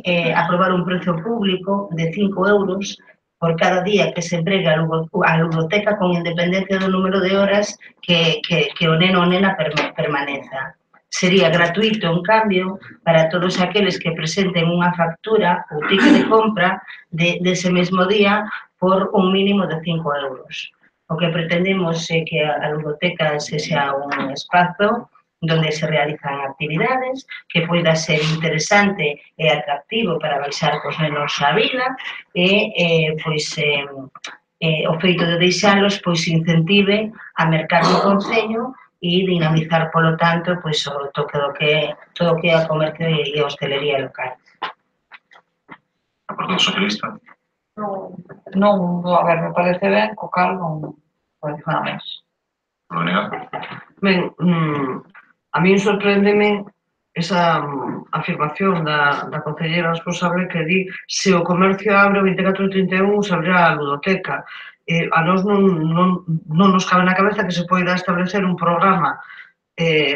é aprobar un prezo público de 5 euros por cada día que se empregue a ludoteca con independencia do número de horas que o neno ou nena permaneza. Sería gratuito, en cambio, para todos aqueles que presenten unha factura ou ticket de compra dese mesmo día por un mínimo de 5 euros. O que pretendemos é que a ludoteca sexa un espazo onde se realizan actividades, que poida ser interesante e atractivo para baixar cos nenos á vila e o feito de deixalos pois incentive a mercar no Concello e dinamizar, polo tanto, pois o toque do que todo o que é a comercio e a hostelería local. A Partido Socialista? Non, a ver, me parece ben, co cal non pode dicir nada máis. Por negar? Ben, a min sorpréndeme esa afirmación da concelleira responsable que di se o comercio abre o 24 e 31 se abrirá a ludoteca. A nós non nos cabe na cabeza que se poida establecer un programa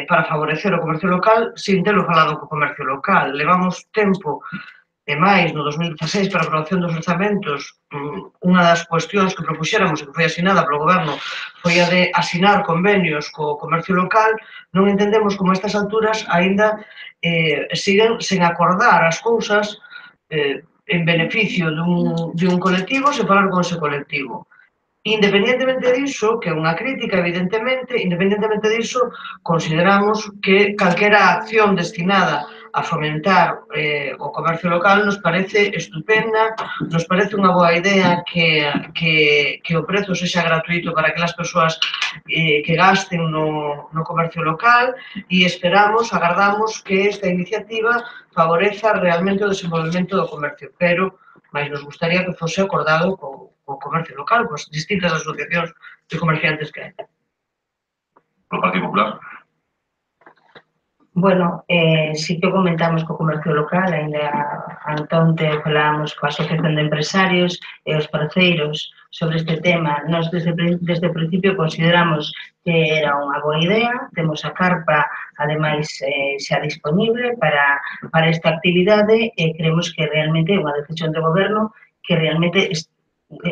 para favorecer o comercio local sin telo falado co comercio local. Levamos tempo e máis no 2016 para a aprobación dos orzamentos. Unha das cuestións que propuxéramos e que foi asinada polo goberno foi a de asinar convenios co comercio local. Non entendemos como a estas alturas aínda siguen sen acordar as cousas en beneficio dun colectivo sen falar con ese colectivo. Independentemente diso, que é unha crítica, evidentemente, independentemente diso, consideramos que calquera acción destinada a fomentar o comercio local nos parece estupenda, nos parece unha boa idea que o prezo sexa gratuito para aquelas persoas que gasten no comercio local e esperamos, agardamos que esta iniciativa favoreza realmente o desenvolvemento do comercio, pero mais nos gustaría que fose acordado co comercio local, coas distintas asociacións de comerciantes que hai. Por Partido Popular? Bueno, sí que comentamos co comercio local, ainda antonte falábamos coa Asociación de Empresarios e os parceiros sobre este tema. Nós desde o principio consideramos que era unha boa idea, temos a carpa ademais xa disponible para esta actividade e creemos que realmente é unha decisión do goberno que realmente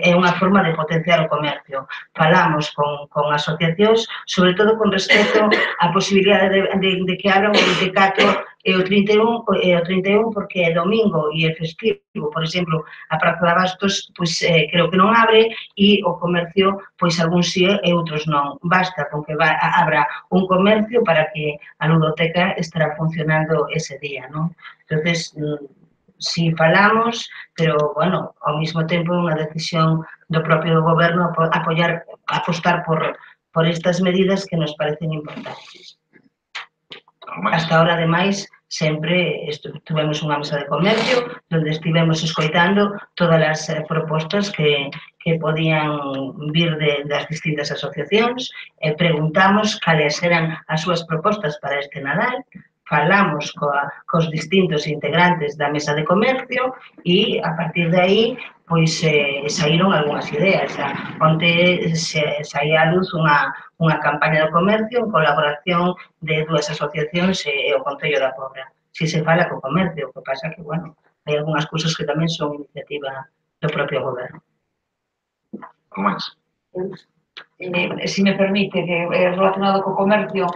é unha forma de potenciar o comercio. Falamos con asociacións, sobre todo con respecto á posibilidade de que abran o 24 e o 31 porque é domingo e é festivo. Por exemplo, a Praza de Abastos creo que non abre e o comercio, pois algúns sí e outros non. Basta con que abra un comercio para que a ludoteca estará funcionando ese día, non? Entonces, si falamos, pero, bueno, ao mesmo tempo é unha decisión do propio goberno apostar por estas medidas que nos parecen importantes. Hasta ahora, ademais, sempre tuvemos unha mesa de comercio onde estivemos escoitando todas as propostas que podían vir das distintas asociacións, preguntamos cales eran as súas propostas para este Nadal, falamos cos distintos integrantes da mesa de comercio e, a partir de aí, pois saíron algunhas ideas. Onte saía a luz unha campaña de comercio en colaboración de dúas asociacións e o Concello da Pobra. Si se fala co comercio, o que pasa que, bueno, hai algunhas cousas que tamén son iniciativa do propio goberno. Como máis? Si me permite, que relacionado co comercio,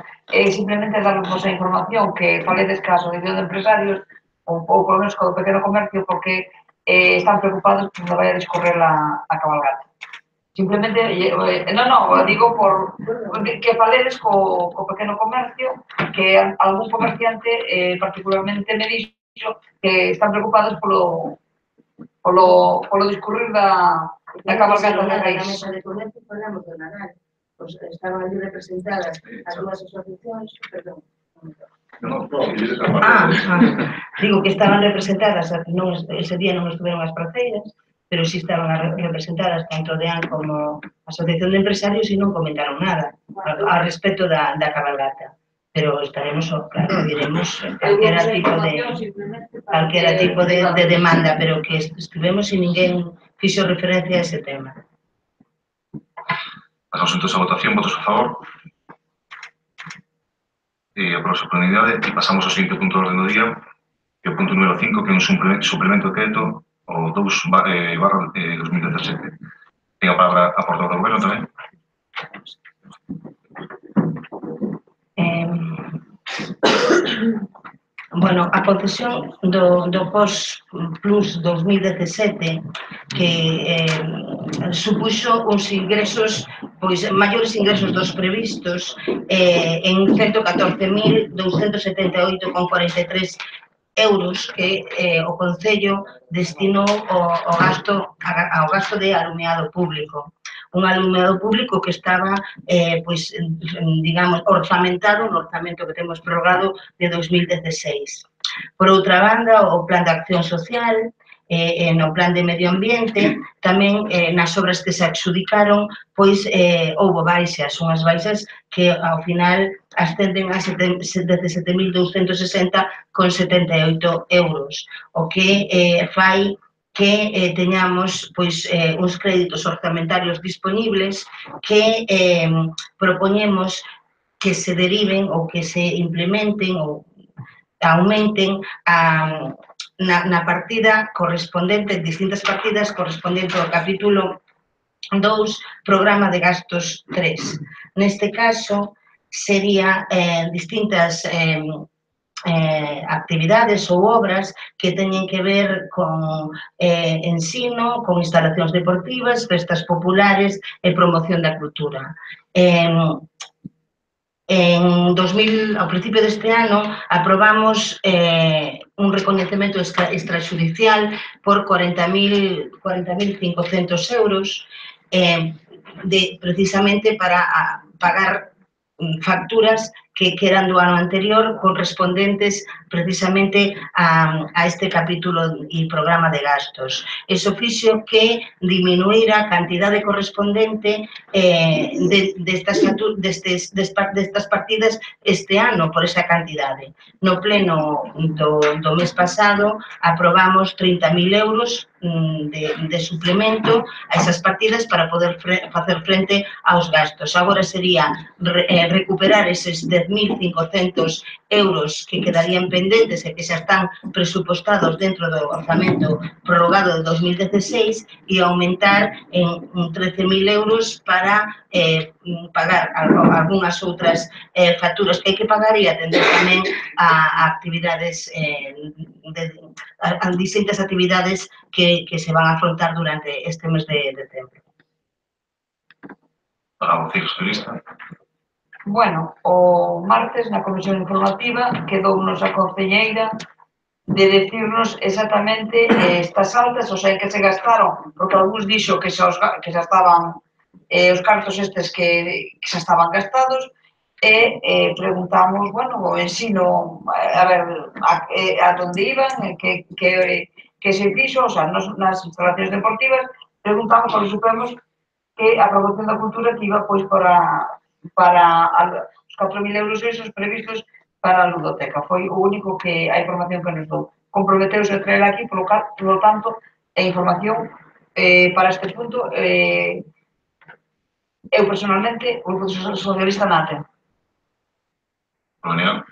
simplemente darvos a información que faledes ca Asociación de Empresarios ou por menos co pequeno comercio porque están preocupados por non vai a discorrer a cabalgata. Simplemente, digo por que faledes co pequeno comercio, que algún comerciante particularmente me dixo que están preocupados polo discurrir da cabalgata de Reis. Na mesa de comercio falamos do Nadal. Estaban ali representadas as dúas asociacións, perdón. Digo que estaban representadas, ese día non estuveron as praceiras, pero sí estaban representadas tanto DEAN como a Asociación de Empresarios e non comentaron nada ao respecto da cabalgata. Pero estaremos, claro, diremos calquera tipo de demanda, pero que estivemos e ninguén fixo referencia a ese tema. Pasamos entonces a votación, votos a favor. Aprobación por unanimidade e pasamos ao seguinte punto do orden do día, que é o punto número 5, que é un suplemento decreto o 2/2017. Ten a palabra a portavoz do goberno tamén. Bueno, a concesión do POS Plus 2017 que supuxo uns ingresos, pois maiores ingresos dos previstos en 114.278,43 euros que o Concello destinou ao gasto de alumeado público. Un alumeado público que estaba, pois, digamos, orzamentado no orzamento que temos prorrogado de 2016. Por outra banda, o Plan de Acción Social, no Plan de Medio Ambiente, tamén nas obras que se adxudicaron, pois houbo baixas, unhas baixas que ao final ascenden a 17.260,78 euros, o que fai que teñamos pois uns créditos orzamentarios disponibles que propoñemos que se deriven ou que se implementen ou aumenten na partida correspondente, distintas partidas correspondente ao capítulo 2, programa de gastos 3. Neste caso, sería distintas actividades ou obras que teñen que ver con ensino, con instalacións deportivas, festas populares e promoción da cultura. Ao principio deste ano aprobamos un recoñecemento extraxudicial por 40.500 euros precisamente para pagar facturas que eran do ano anterior correspondentes precisamente a este capítulo e programa de gastos. Eso fixo que diminuíra a cantidade correspondente destas partidas este ano por esa cantidade. No pleno do mes pasado aprobamos 30.000 euros de suplemento a esas partidas para poder facer frente aos gastos. Agora sería recuperar eses 10.500 euros que quedarían pendentes e que xa están presupostados dentro do orzamento prorrogado de 2016 e aumentar en 13.000 euros para pagar algunhas outras facturas que hai que pagar e atender tamén a actividades a distintas actividades que se van a afrontar durante este mes de decembro. Para o socialista. Bueno, o martes na comisión informativa quedounos a concelleira de decirnos exactamente estas altas, o sea, que se gastaron, porque algúns dixo que xa estaban os cartos estes que xa estaban gastados, e preguntamos, bueno, o ensino, a ver, a donde iban, que se fixo, o sea, nas instalacións deportivas, preguntamos e supemos que a promoción da cultura que iba pois para os 4.000 euros esos previstos para a ludoteca. Foi o único que a información que nos dou. Comprometeuse a traer aquí, polo tanto, a información para este punto, eu personalmente, o Grupo Socialista nate. Manuel.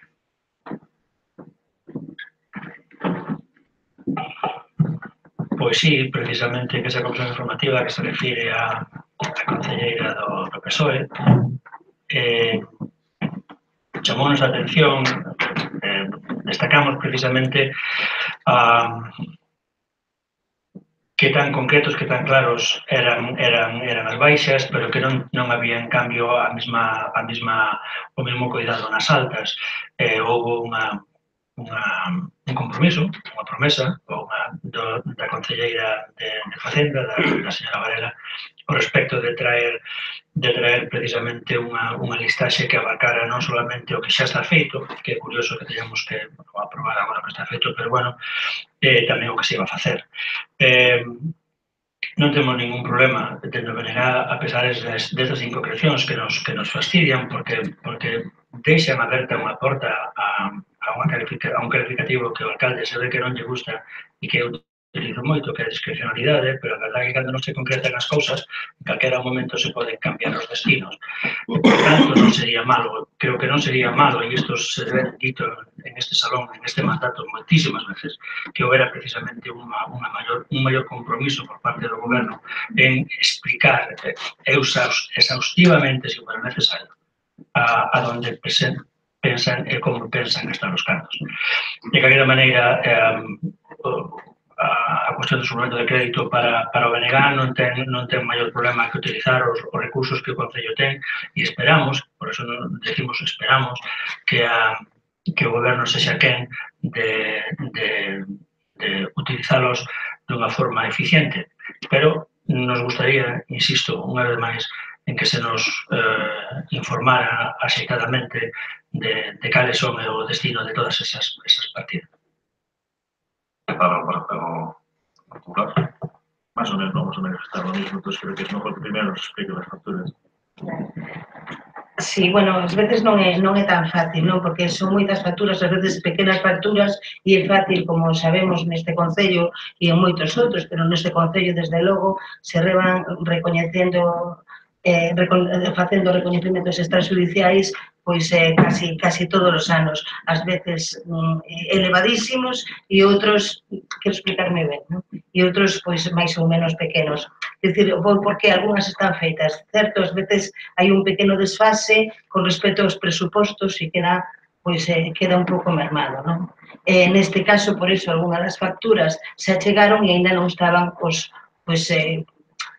Pois sí, precisamente que esa comisión informativa que se refire a concelleira do PSOE chamounos a atención, destacamos precisamente que tan concretos, que tan claros eran as baixas, pero que non había, en cambio, o mesmo cuidado nas altas. Houve un compromiso, unha promesa da concelleira de Facenda, da señora Varela, ao respecto de traer precisamente unha listaxe que abarcara non solamente o que xa está feito, que é curioso que teñamos que aprobar agora que está feito, pero bueno, tamén o que se iba a facer. Non temos ningún problema tendo venerá, a pesar destas inconcrecións que nos fastidian, porque deixan aberta unha porta a un calificativo que o alcalde se ve que non lle gusta e que eu utilizo moito, que é a discrecionalidade, pero a verdade é que cando non se concretan as cousas, en calquera momento se poden cambiar os destinos. E, por tanto, non sería malo, creo que non sería malo, e isto se debe dito en este salón, en este mandato, moitísimas veces, que houbera precisamente un maior compromiso por parte do goberno en explicar exhaustivamente, se for necesario, a donde pensan e como pensan estar os cartos. De calquera maneira, a cuestión do suplemento de crédito para o BNG non ten maior problema que utilizar os recursos que o Concello ten e esperamos, por eso decimos esperamos, que o goberno sexa quen de utilizalos dunha forma eficiente, pero nos gustaría, insisto, unha vez máis, en que se nos informara axeitadamente de cales son o destino de todas esas partidas. Para cultural. Más o menos vamos a manifestar lo mismo, entonces creo que es mejor que primero nos explique las facturas. Sí, bueno, ás veces non é tan fácil, non? Porque son moitas facturas, ás veces pequenas facturas, e é fácil, como sabemos neste Concello e en moitos outros, pero neste Concello, desde logo, se revan recoñecendo, facendo recoñecementos extrajudiciais, pois casi todos os anos, ás veces elevadísimos e outros, quero explicarme ben, non? E outros pois máis ou menos pequenos. É dicir, porque algunhas están feitas, certo? Ás veces hai un pequeno desfase con respecto aos presupostos e queda un pouco mermado, non? Neste caso, por iso, algunhas das facturas se achegaron e aínda non estaban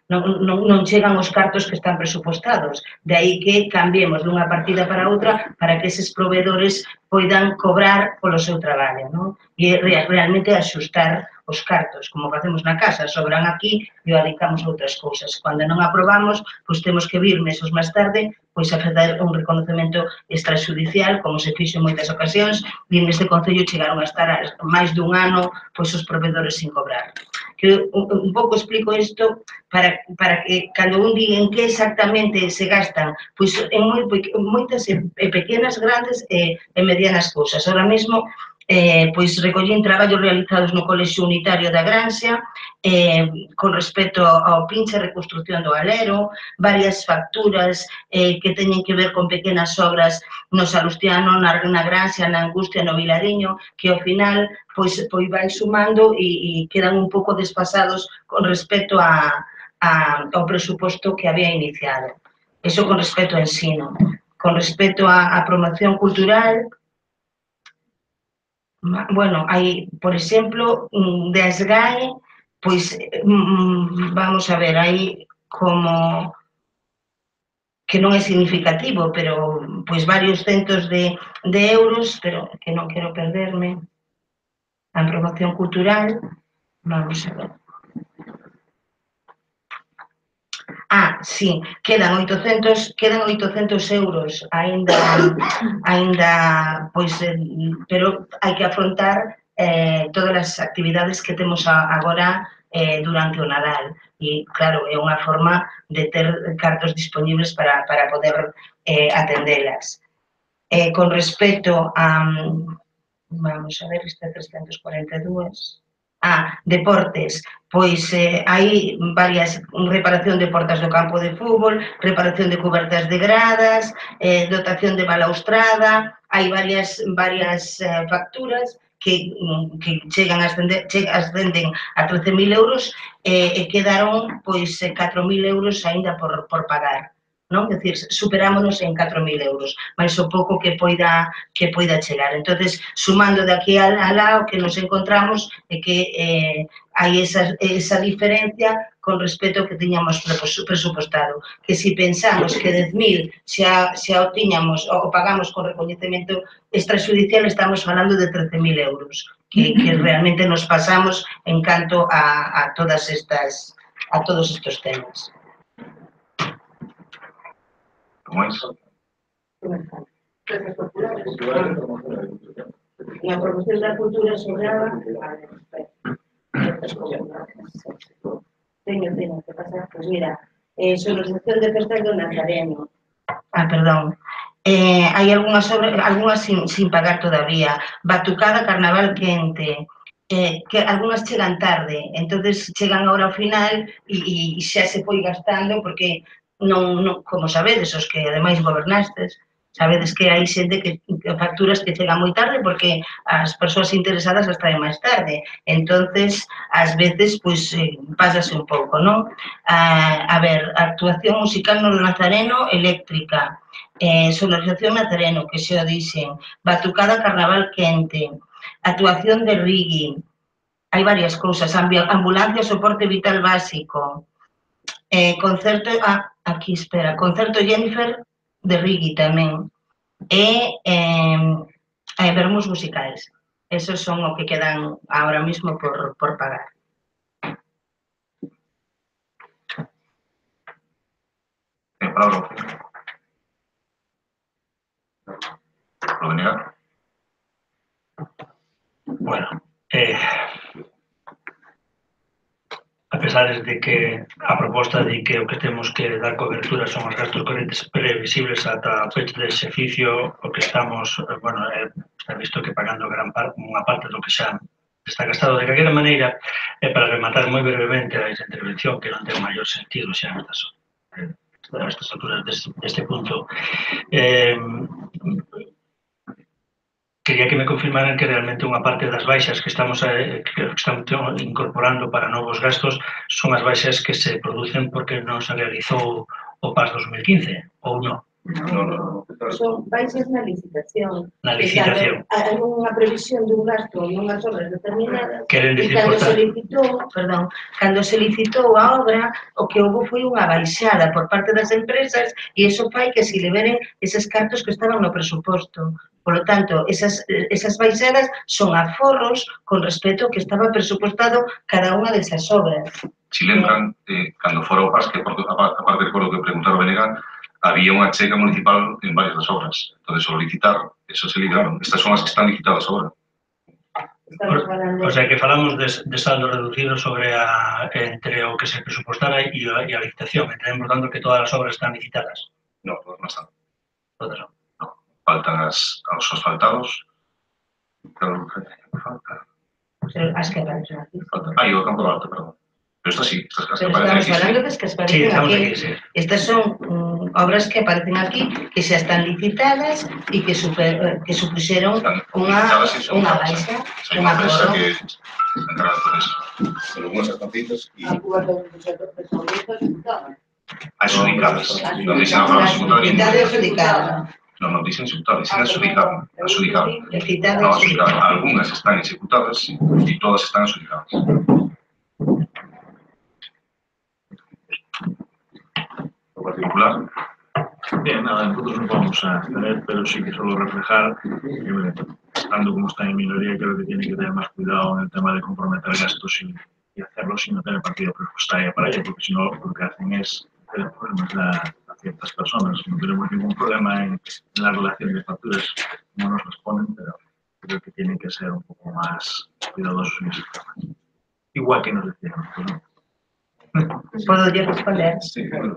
non chegan os cartos que están presupostados. De aí que cambiemos dunha partida para outra para que eses proveedores poidan cobrar polo seu traballo, non? E realmente axustar os cartos, como facemos na casa, sobran aquí e o adicamos a outras cousas. Cando non aprobamos, pois temos que vir meses máis tarde pois a fazer un reconocemento extrajudicial, como se fixo en moitas ocasións, e neste Concello chegaron a estar máis dun ano pois os proveedores sin cobrar. Que un pouco explico isto para que cando un di en que exactamente se gastan, pois en moitas pequenas, grandes e medianas cousas. Ahora mesmo, pois recollín traballos realizados no Colexio Unitario da Granxa, con respecto ao pinche reconstrucción do alero, varias facturas que teñen que ver con pequenas obras no Salustiano, na Granxa, na Angustia, no Vilariño, que ao final pois vai sumando e quedan un pouco desfasados con respecto ao presuposto que había iniciado. Eso con respecto ao ensino. Con respecto á promoción cultural, bueno, hai, por exemplo, de ASGAE, pois, vamos a ver, hai como que non é significativo, pero pois varios centos de euros, pero que non quero perderme. A promoción cultural, vamos a ver. Sí, quedan 800 euros aínda pois, pero hai que afrontar todas as actividades que temos agora durante o Nadal. E, claro, é unha forma de ter cartos disponibles para poder atendelas. Con respecto a... Vamos a ver, esta 342... deportes, pois hai varias, reparación de portas do campo de fútbol, reparación de cubertas de gradas, dotación de balaustrada, hai varias facturas que chegan ascenden a 13.000 euros e quedaron pois 4.000 euros aínda por pagar. Non? É dicir, superámonos en 4.000 euros, máis o pouco que poida chegar. Entonces, sumando de aquí a lá, o que nos encontramos é que hai esa diferencia con respecto ao que tiñamos presupuestado. Que se pensamos que 10.000 xa o tiñamos, o pagamos con recoñecemento extrajudicial, estamos falando de 13.000 euros, que realmente nos pasamos en canto a todos estes temas. Como é iso? Na promoción da cultura sobraba... Teño, que pasa? Pois mira, solución de festas do Nazareno. Perdón. Hai algunhas sin pagar todavía. Batucada, carnaval quente. Que algunhas chegan tarde, entonces chegan agora ao final e xa se foi gastando porque non, como sabedes, os que ademais gobernastes, sabedes que hai xente que facturas que chegan moi tarde porque as persoas interesadas as traen máis tarde. Entonces, ás veces, pois, pásase un pouco, non? A ver, actuación musical no Nazareno eléctrica, sonorización Nazareno, que se o dixen, batucada carnaval quente, actuación de Rigui, hai varias cousas, ambulancia, soporte vital básico, concerto, aquí, espera, concerto Jennifer de Rigui tamén, e vermos musicais. Esos son o que quedan ahora mismo por pagar. Pablo. ¿Lo negar? Bueno, a pesar de que a proposta de que o que temos que dar cobertura son os gastos correntes previsibles ata a fecha de exercicio, o que estamos, bueno, está visto que pagando unha parte do que xa está gastado de calquera maneira, para rematar moi brevemente a esa intervención, que non ten maior sentido xa nestas alturas deste punto. Quería que me confirmaran que realmente unha parte das baixas que estamos incorporando para novos gastos son as baixas que se producen porque non se realizou o PAS 2015, ou non? Non. Son baixas na licitación. Na licitación. Hai unha previsión dun gasto nunhas obras determinadas e cando se licitou a obra, o que houve foi unha baixada por parte das empresas e iso fai que se liberen eses cartos que estaban no presuposto. Por lo tanto, esas baixadas son aforros con respecto ao que estaba presupuestado cada unha desas obras. Si lembran, cando fora o PAS, que aparte de por o que preguntaron Venegas, había unha checa municipal en varias das obras. Entón, ao licitar, eso se ligaron. Estas son as que están licitadas agora. O sea, que falamos de saldo reducido sobre entre o que se presupuestara e a licitación. Entendemos, por tanto, que todas as obras están licitadas. No, todas non están. Todas non. Faltan os asfaltados. Claro, falta. As que aparecen aquí. O campo de alto, perdón. Pero estas sí, estas que aparecen aquí. Estamos falando das que aparecen aquí. Estas son obras que aparecen aquí, que xa están licitadas e que supuxeron unha baixa, unha empresa que se encarga por eso. Pero unhas estancitas e... Adjudicadas. Non dixen a palabra adjudicada. Non dixen executadas, dixen adjudicadas. Non, adjudicadas. Algúnas están executadas e todas están adjudicadas. O Partido Popular. Bien, nada, nosotros nos vamos a abstener, pero sí que solo reflejar, estando como está en minoría, creo que tiene que tener más cuidado en el tema de comprometer gastos y hacerlo sin no tener partida presupuestaria para ello, porque si no, lo que hacen es problemas a ciertas personas. No tenemos ningún problema en la relación de facturas como nos las ponen, pero creo que tienen que ser un poco más cuidadosos en ese tema. Igual que nos decían, ¿no? Podo lle responder,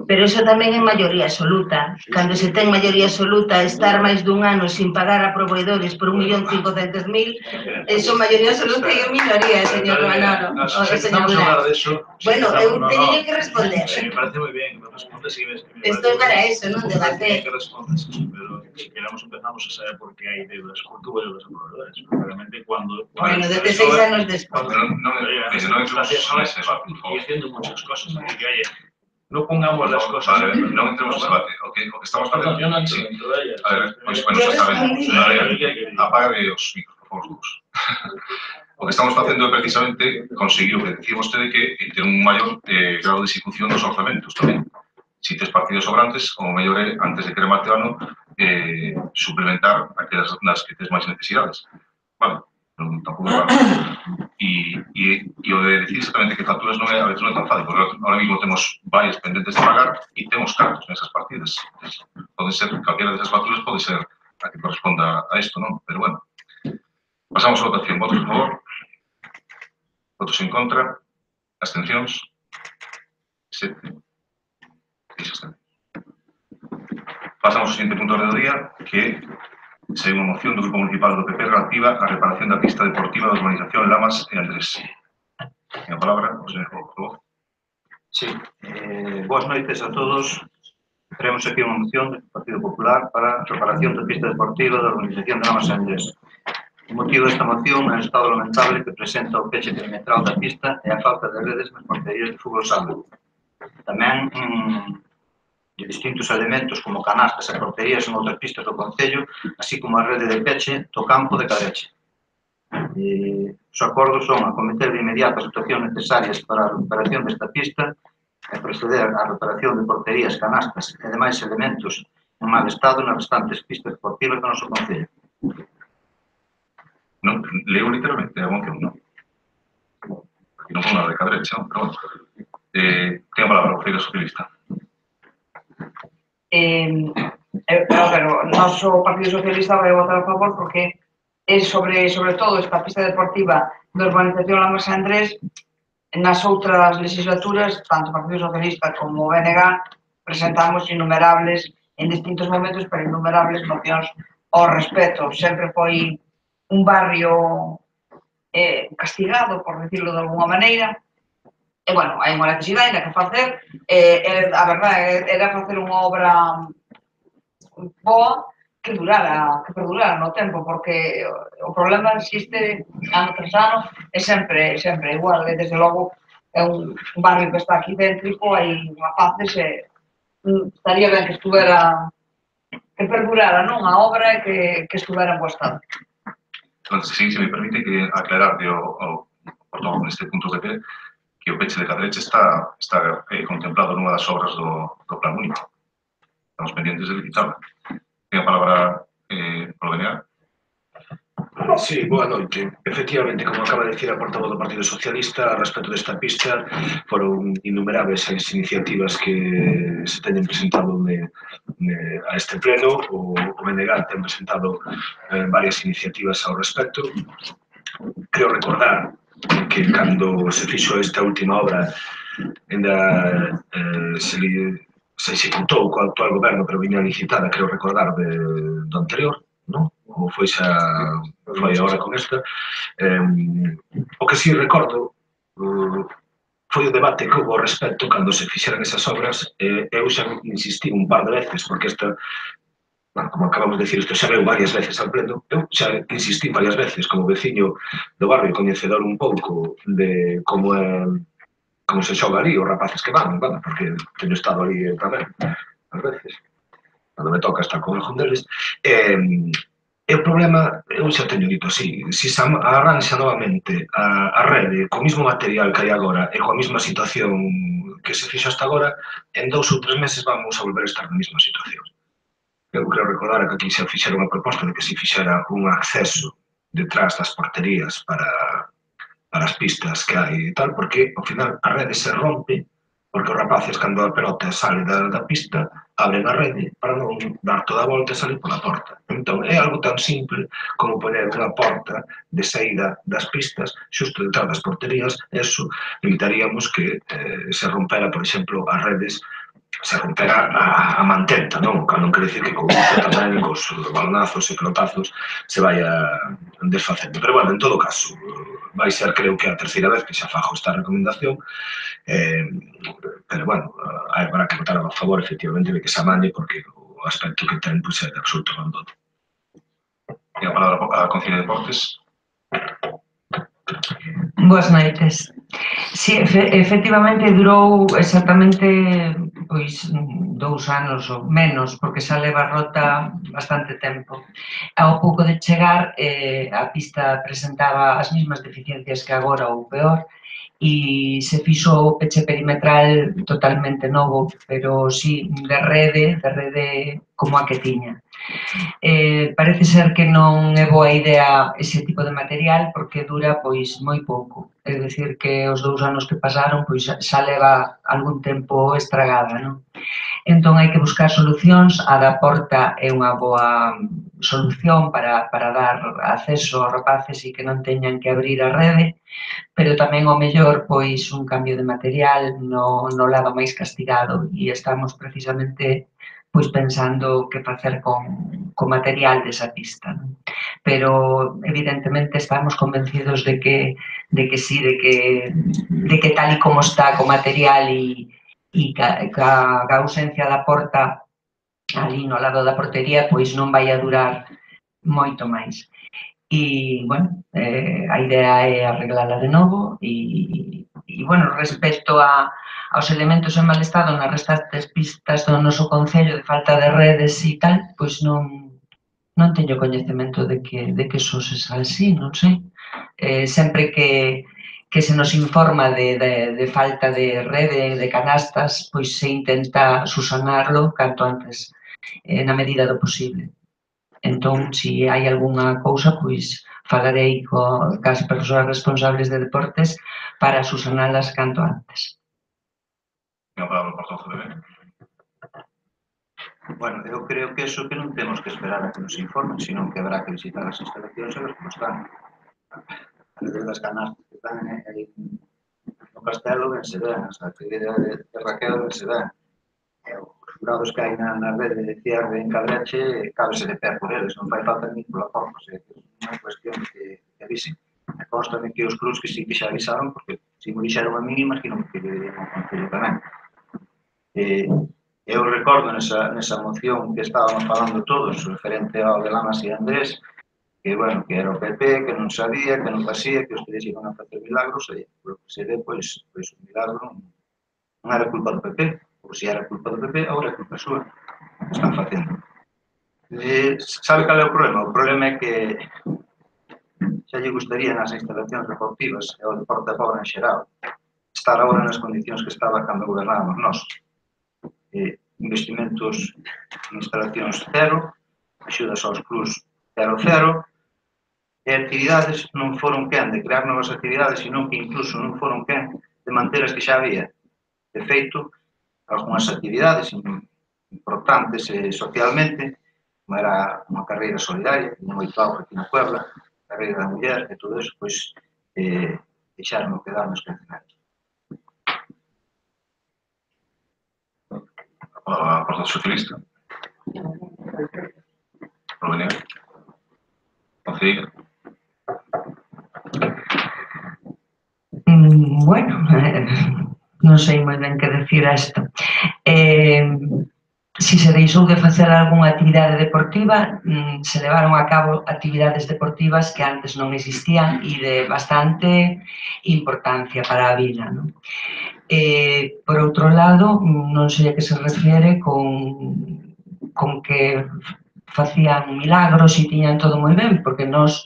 pero iso tamén é maioría absoluta. Cando se ten maioría absoluta, estar máis dun ano sin pagar a proveedores por 1.500.000, eso maioría absoluta e é minoría, señor Manolo. Vamos a hablar de eso. Bueno, eu teño que responder. Me parece moi ben que me respondes y ves que me Esto é para eso, non debate. que respondes eso, pero si queramos empezamos a saber por qué hay deudas con deudas a proveedores. Probablemente cuando Bueno, desde 6 anos despois. No entremos nese debate, por favor. Y haciendo muchas cosas, así que oye, no pongamos las cosas. Vale, non entremos nese debate. O que estamos facendo... Yo no entro Sí. dentro de ellas. A ver, pois, bueno, xa saben, apague os micros, por favor, todos. O que estamos facendo é precisamente conseguir o que decía vostede que ter un maior grado de execución dos orzamentos tamén. Si tes partidas sobrantes, o mellor é, antes de que remate o ano, suplementar aquelas nas que tes máis necesidades. Vale, non tampouco é vale. E o de decir exactamente que facturas non é, a veces non é tan fácil, porque ahora mismo temos varias pendentes de pagar e temos cartos nesas partidas. Pode ser, calquera desas facturas pode ser a que corresponda a isto, non? Pero bueno, pasamos a votación. Votos a favor, votos en contra, abstencións, 7. Pasamos ao seguinte punto do día, que é unha moción do Grupo Municipal do PP relativa á reparación da pista deportiva da urbanización Lamas e Andrés. Ten a palabra, o señor Jogo. Sí, boas noites a todos. Traemos aquí unha moción do Partido Popular para a reparación da pista deportiva da urbanización de Lamas e Andrés. O motivo desta moción é o estado lamentable que presenta o peche perimetral da pista e a falta de redes nas porterías de fútbol sala. Tamén de distintos elementos como canastas e porterías en outras pistas do Concello, así como a rede de peche do campo de Cadreche. Os acordos son acometer de inmediato as actuacións necesarias para a recuperación desta pista e proceder á reparación de porterías, canastas e demais elementos en mal estado nas restantes pistas deportivas do noso Concello. Non, leo literalmente a moción, non? Aquí non foi unha de Cadreche, non? Pero bueno. Ten a palabra o Feira Socialista. O noso Partido Socialista vai votar a favor porque é sobre todo esta pista deportiva da urbanización Lamas e Andrés. Nas outras legislaturas, tanto o Partido Socialista como o BNG presentamos innumerables, en distintos momentos, pero innumerables mocións ao respecto. Sempre foi un barrio castigado, por decirlo de alguna maneira. E, bueno, hai unha necesidade na que facer. A verdade era facer unha obra boa que perdurara no tempo, porque o problema existe ano tras ano e sempre igual. Desde logo, é un barrio que está aquí céntrico, hai rapaces e estaría ben que estuvera, que perdurara, non? A obra e que estuvera en bo estado. Entón, se me permite que aclarar ao portavoz neste punto PP que o peche de Cadreche está contemplado nunha das obras do Plan Único. Estamos pendientes de licitarla. Ten a palabra polo BNG. Sí, boa noite. Efectivamente, como acaba de decir a portavoz do Partido Socialista, a respecto desta pista, foron innumerables as iniciativas que se teñen presentado a este pleno. O BNG ten presentado varias iniciativas ao respecto. Creo recordar que cando se fixo esta última obra ainda se executou co actual goberno, pero viña licitada, creo recordar, do anterior, non? Ou foi agora con esta. O que si recordo foi o debate que houve ao respecto cando se fixeran esas obras. Eu xa insistí un par de veces, porque esta, como acabamos de decir, isto xa veu varias veces ao pleno. Eu xa insistí varias veces como veciño do barrio, coñecedor un pouco de como se xoga ali, os rapaces que van, porque teño estado ali tamén, ás veces, cando me toca estar con algún deles. E o problema, eu xa teño dito así, se se arranxa novamente a rede co mismo material que hai agora e coa mesma situación que se fixo hasta agora, en 2 ou 3 meses vamos a volver a estar na mesma situación. Eu creo recordar que aquí se fixera unha proposta de que se fixera un acceso detrás das porterías para as pistas que hai e tal, porque ao final a rede se rompe Porque os rapaces, cando a pelota sale da pista, abren a rede para non dar toda a volta e salir pola porta. Entón, é algo tan simple como poner unha porta de saída das pistas xusto detrás das porterías. Eso evitaríamos que se rompera, por exemplo, as redes, se rompera a mantenta, non? Non quere dicir que con isto tamén, cos balonazos e pelotazos, se vaya desfacendo. Pero, bueno, en todo caso, vai ser, creo que a terceira vez que xa fajo esta recomendación, pero, bueno, habrá que votar a favor, efectivamente, de que se amañe, porque o aspecto que ten, pois, é de absoluto abandono. E a palabra a Concello de Deportes. Boas noites. Si, efectivamente, durou exactamente 2 anos ou menos, porque xa leva rota bastante tempo. Ao pouco de chegar, a pista presentaba as mesmas deficiencias que agora ou peor, e se fixo o peche perimetral totalmente novo, pero sí, de rede como a que tiña. Parece ser que non é boa idea ese tipo de material porque dura pois moi pouco. É dicir que os 2 anos que pasaron pois xa leva algún tempo estragada, non? Entón hai que buscar solucións. A da porta é unha boa solución para dar acceso aos rapaces e que non teñan que abrir a rede, pero tamén o mellor pois un cambio de material no lado máis castigado, e estamos precisamente pois pensando que facer con material desa pista, non? Pero evidentemente estamos convencidos de que sí, de que tal e como está co material e ca ausencia da porta ali no lado da portería, pois non vai a durar moito máis. E, bueno, a idea é arreglala de novo e bueno, respecto aos elementos en mal estado nas restantes pistas do noso concello de falta de redes e tal, pois non teño coñecemento de que eso se xa así, non sei. Sempre que se nos informa de falta de rede, de canastas, pois se intenta subsanarlo canto antes, na medida do posible. Entón, se hai algunha cousa, pois falarei cas persoas responsables de deportes para subsanalas canto antes. E a palabra por todo de Bueno, eu creo que eso que non temos que esperar a que nos informen, sino que habrá que visitar as instalacións e ver como están. A nivel das canastas que están aí no castelo, ben se ven, a actividade de Raquel ben se ven. Os furados que hai na rede de cierre en Cadreche, cábese de pé por eles, non fai falta ni pola porta, é unha cuestión que avisen. Me consta que os clubs que sí que xa avisaron, porque se me dixeron a mí, imagino que lle dirían ao concello tamén. Eu recordo nesa moción que estábamos falando todos, referente ao de Lamas e Andrés, que, bueno, que era o PP, que non sabía, que non facía, que os que iban a facer milagros, e, por que se ve, pois o milagro non era culpa do PP, ou se era culpa do PP, agora é culpa súa, que están facendo. Sabe cal é o problema? O problema é que xa lle gustaría nas instalacións deportivas e ao deporte agora en xeral estar agora nas condicións que estaba cando gobernábamos nós. Investimentos en instalacións cero, axudas aos clubs 0,0, e actividades non foron quen de crear novas actividades, sino que incluso non foron quen de manter as que xa había. De feito, algunhas actividades importantes socialmente, como era unha carreira solidaria, que non moito auge aquí na Puebla, a carreira da muller e todo eso, pois deixaron o quedar nos cancionarios. A Partido Socialista. Provenir. Concello. Bueno, non sei moi ben que decir a isto. Se se deixou de facer algunha actividade deportiva, se levaron a cabo actividades deportivas que antes non existían e de bastante importancia para a vila, non? Por outro lado, non sei a que se refiere con que facían milagros e tiñan todo moi ben, porque nós,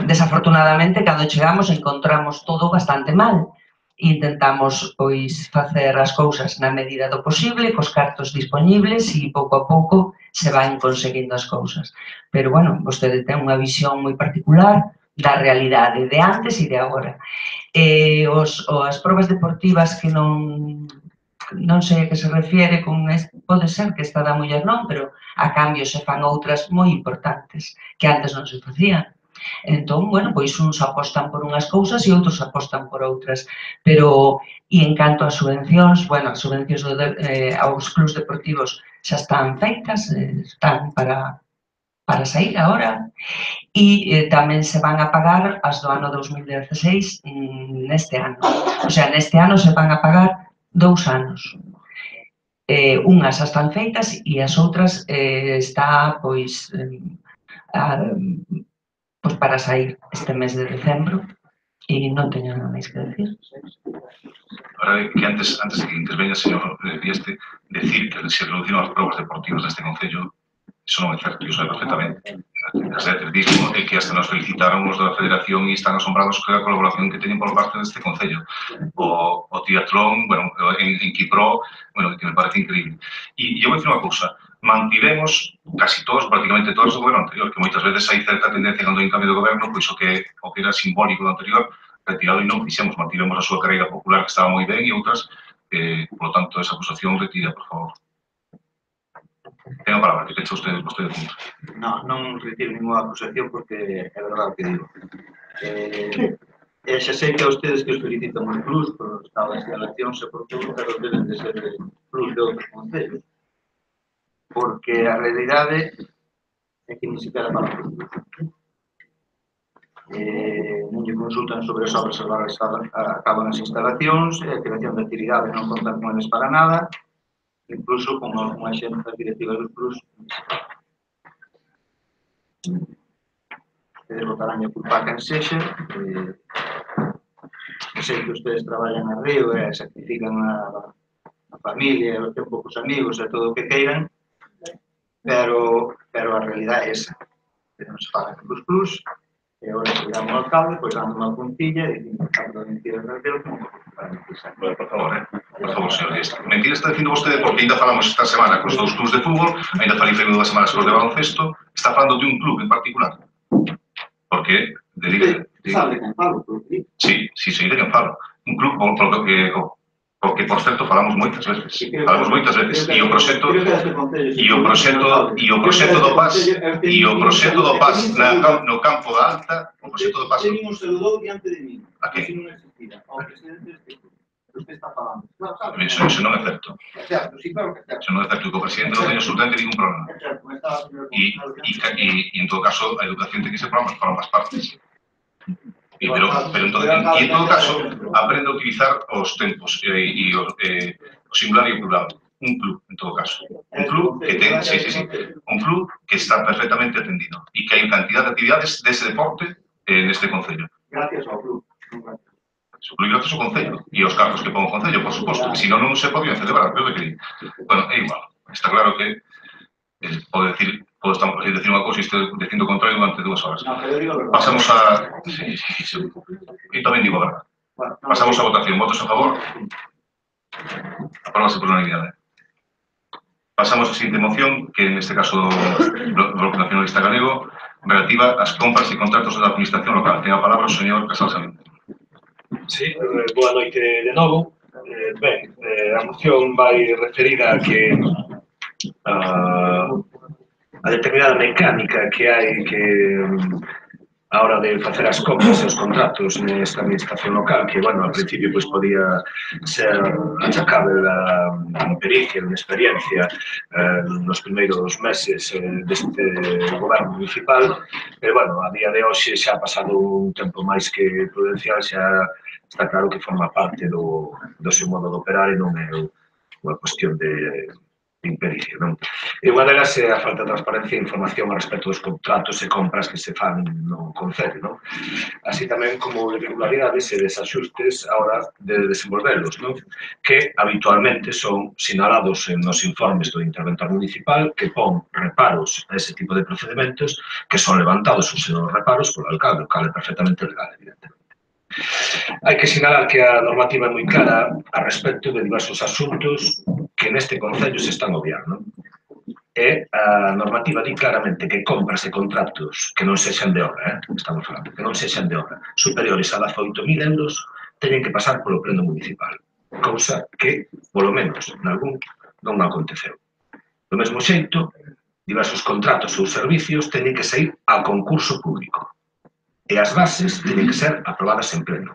desafortunadamente, cando chegamos encontramos todo bastante mal. Intentamos, pois, facer as cousas na medida do posible, cos cartos disponibles e pouco a pouco se van conseguindo as cousas. Pero, bueno, vostede ten unha visión moi particular da realidade de antes e de agora. As probas deportivas que non sei a que se refiere, pode ser que esta da muller non, pero a cambio se fan outras moi importantes que antes non se facían. Entón, bueno, pois uns apostan por unhas cousas e outros apostan por outras, pero, e en canto ás subvencións, bueno, as subvencións aos clubs deportivos xa están feitas, están para sair agora, e tamén se van a pagar as do ano 2016 neste ano. O sea, neste ano se van a pagar 2 anos. Unhas xa están feitas e as outras está, pois, para sair este mes de decembro e non teño nada máis que decir. Ahora, que antes de que interveña, señor Dieste, decir que se reduciron as probas deportivas deste Concello, iso non é certo, iso é perfectamente. Desde atletismo é que hasta nos felicitaron os da Federación e están asombrados con a colaboración que teñen por parte deste Concello. O triatlón, bueno, en Quipro, bueno, que me parece increíble. E eu vou dicir unha cousa, mantivemos casi todos, prácticamente todos, o goberno anterior, que moitas veces hai certa tendencia cando hai un cambio de goberno, pois o que era simbólico do anterior, retirado e non fixemos, mantivemos a súa carreira popular que estaba moi ben e outras, por lo tanto, esa acusación retira, por favor. Ten a palabra, que pecha vostede punto. Non retiro ninguna acusación porque é verdade o que digo. Xa sei que a ustedes que os felicitan os plus por estado de instalacións e por todo, pero deben de ser plus de outros concellos. Porque a realidade é que ni siquiera para os plus. Non lle consultan sobre as obras acaban as instalacións, a creación de actividades non contan con eles para nada, incluso con algunha xente das directivas dos plus. Ustedes votarán a culpa a quen sexa, sei que ustedes traballan a río e sacrifican a familia, o tempo cos amigos e todo o que queiran, pero a realidade é esa. Que non se pagan os plus, e agora se llama ao alcalde, pois dando unha puntilla e dicindo que cando mentiras nas deus, como para mentirse. Por favor, señor Dieste. Mentira está dicindo vostede porque ainda falamos esta semana cos dous clubs de fútbol, ainda falei fai 2 semanas cos de baloncesto, está falando de un club en particular. Porque, sabe quen falo? Sí, sei de quen falo. Un club porque, por certo, falamos moitas veces. E o proxecto do PAS no campo da Alta, o proxecto do PAS... Teño un saludou diante de mí. A que? Non existira. Ao presidente deste club. Usted está falando. Iso non é certo. É certo, sí, claro que é certo. Iso non é certo, que o presidente non teño absolutamente ningún problema. É certo, me estaba... E, en todo caso, a educación ten que ser para ambas partes. Pero en todo caso, aprende a utilizar os tempos e o singular e o plural. Un club, en todo caso. Un club que ten, un club que está perfectamente atendido e que hai cantidad de actividades dese deporte neste Concello. Gracias ao club. Gracias ao Concello e aos cargos que pon o Concello, por suposto, que senón non se podían celebrar, creo que... Bueno, é igual. Está claro que podo decir unha cousa e estou dicindo o contrario durante 2 horas. Pasamos a... Sí. E tamén digo a verdade. Pasamos a votación. Votos a favor? Apróbase por unanimidade. Pasamos a seguinte moción, que neste caso do Bloque Nacionalista Galego, relativa ás compras e contratos da administración local. Ten a palabra o señor Casal Saliente. Sí, boa noite de novo. Ben, a moción vai referida a que a determinada mecánica que hai que a hora de facer as compras e os contratos nesta administración local, que, bueno, al principio pois podía ser achacável a pericia, a experiencia nos primeiros meses deste goberno municipal, pero, bueno, a día de hoxe xa ha pasado un tempo máis que prudencial, xa está claro que forma parte do seu modo de operar e non é unha cuestión de impericia, non? E unha delas é a falta de transparencia e información a respecto dos contratos e compras que se fan no Concello, non? Así tamén como irregularidades e desaxustes a hora de desenvolverlos, non? Que habitualmente son sinalados nos informes do interventor municipal que pon reparos a ese tipo de procedimentos que son levantados os seus reparos polo alcalde, o cal é perfectamente legal, evidentemente. Hai que sinalar que a normativa é moi clara a respecto de diversos asuntos que neste Concello se están obviando. E a normativa di claramente que compras e contratos que non sexan de obra, estamos falando, que non sexan de obra, superiores a 18.000 euros, teñen que pasar polo pleno municipal, cousa que, polo menos, nalgún non aconteceu. Do mesmo xeito, diversos contratos ou servicios teñen que sair a concurso público e as bases teñen que ser aprobadas en pleno,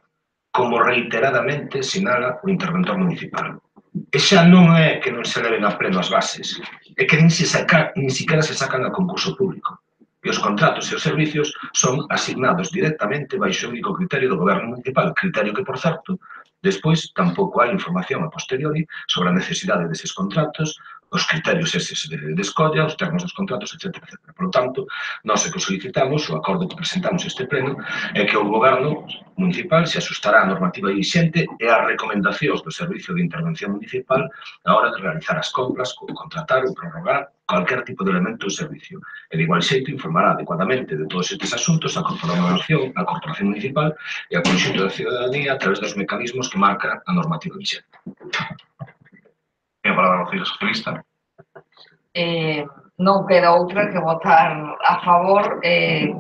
como reiteradamente sinala o interventor municipal. E xa non é que non se leven a pleno as bases, é que nin siquiera se sacan a concurso público. E os contratos e os servicios son asignados directamente baixo o único criterio do goberno municipal, criterio que, por certo, despois tampouco hai información a posteriori sobre a necesidade deses contratos, os criterios eses de escolla, os termos dos contratos, etc. Por lo tanto, nós o que solicitamos, o acordo que presentamos este pleno, é que o goberno municipal se asustará a normativa vigente e as recomendacións do Servicio de Intervención Municipal na hora de realizar as compras, contratar ou prorrogar cualquier tipo de elemento do servicio. E de igual xeito informará adecuadamente de todos estes asuntos a Corporación Municipal e a conxunto da ciudadanía a través dos mecanismos que marca a normativa vigente. Ten a palabra o Consello Socialista. Non queda outra que votar a favor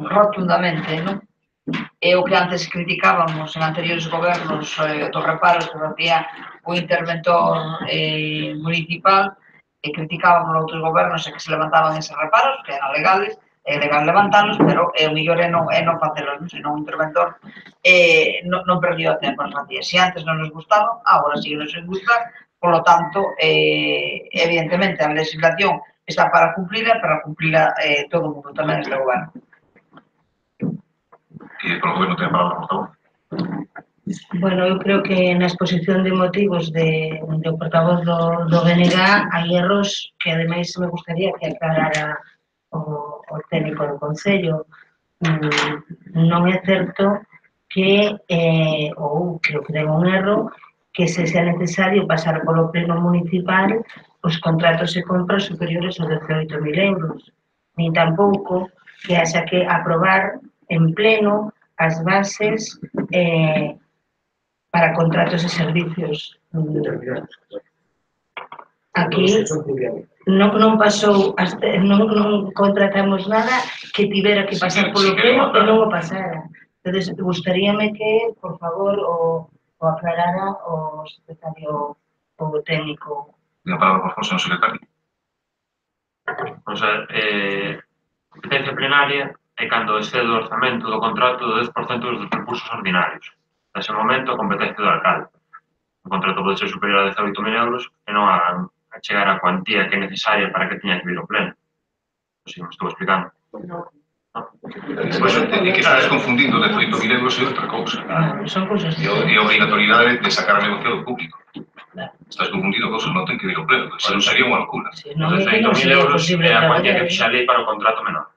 rotundamente, non? É o que antes criticábamos en anteriores gobernos dos reparos que facía o interventor municipal, e criticábamos outros gobernos e que se levantaban eses reparos, que eran legales, é legal levantalos, pero o mellor é non facelos, senón o interventor non perdió o tempo en facía. Se antes non nos gustaba, agora sí nos gusta. Por lo tanto, evidentemente, a legislación está para cumplirla todo o mundo, tamén este goberno. E polo goberno ten a palabra, por favor. Bueno, eu creo que na exposición de motivos do portavoz do BNG hai erros que, ademais, me gustaría que aclarara o técnico do Concello. Non é certo que, ou creo que ten un erro, que se sea necesario pasar polo pleno municipal os contratos e compras superiores a 18.000 euros, nin tampouco que haxa que aprobar en pleno as bases para contratos e servicios. Aquí non pasou, non contratamos nada que tivera que pasar polo pleno e non o pasara. Entón, gustaríame que, por favor, o aclarara o secretario o técnico. Ten a palabra, por favor, señor secretario. Vamos a ver, competencia plenaria é cando excede o orzamento do contrato do 10% dos recursos ordinarios. Nese momento, a competencia do alcalde. O contrato pode ser superior a 18.000 euros e non a chegar a cuantía que é necesaria para que teña que vir ao pleno. Non sei, me estou explicando. É que estás confundindo 18.000 euros e outra cousa. Son cousas E a obrigatoriedade de sacar a negociado público. Estás confundindo cousas, non ten que vir ao pleno. Se non sería unha locura. Os 18.000 euros é a cuantía que fixa a lei para o contrato menor.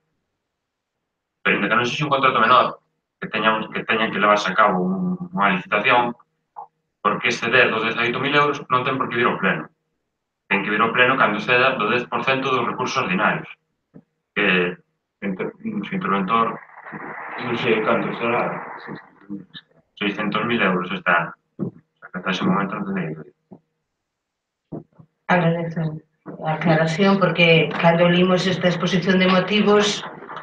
Pero ainda que non sexa un contrato menor, que teñan que levarse a cabo unha licitación, porque exceder dos 18.000 euros non ten por que vir ao pleno. Ten que vir ao pleno cando exceda do 10% dos recursos ordinarios. Que o interventor, non sei canto será, 600.000 euros está. Hasta ese momento non tenéis. Agradezo a aclaración, porque cando limos esta exposición de motivos,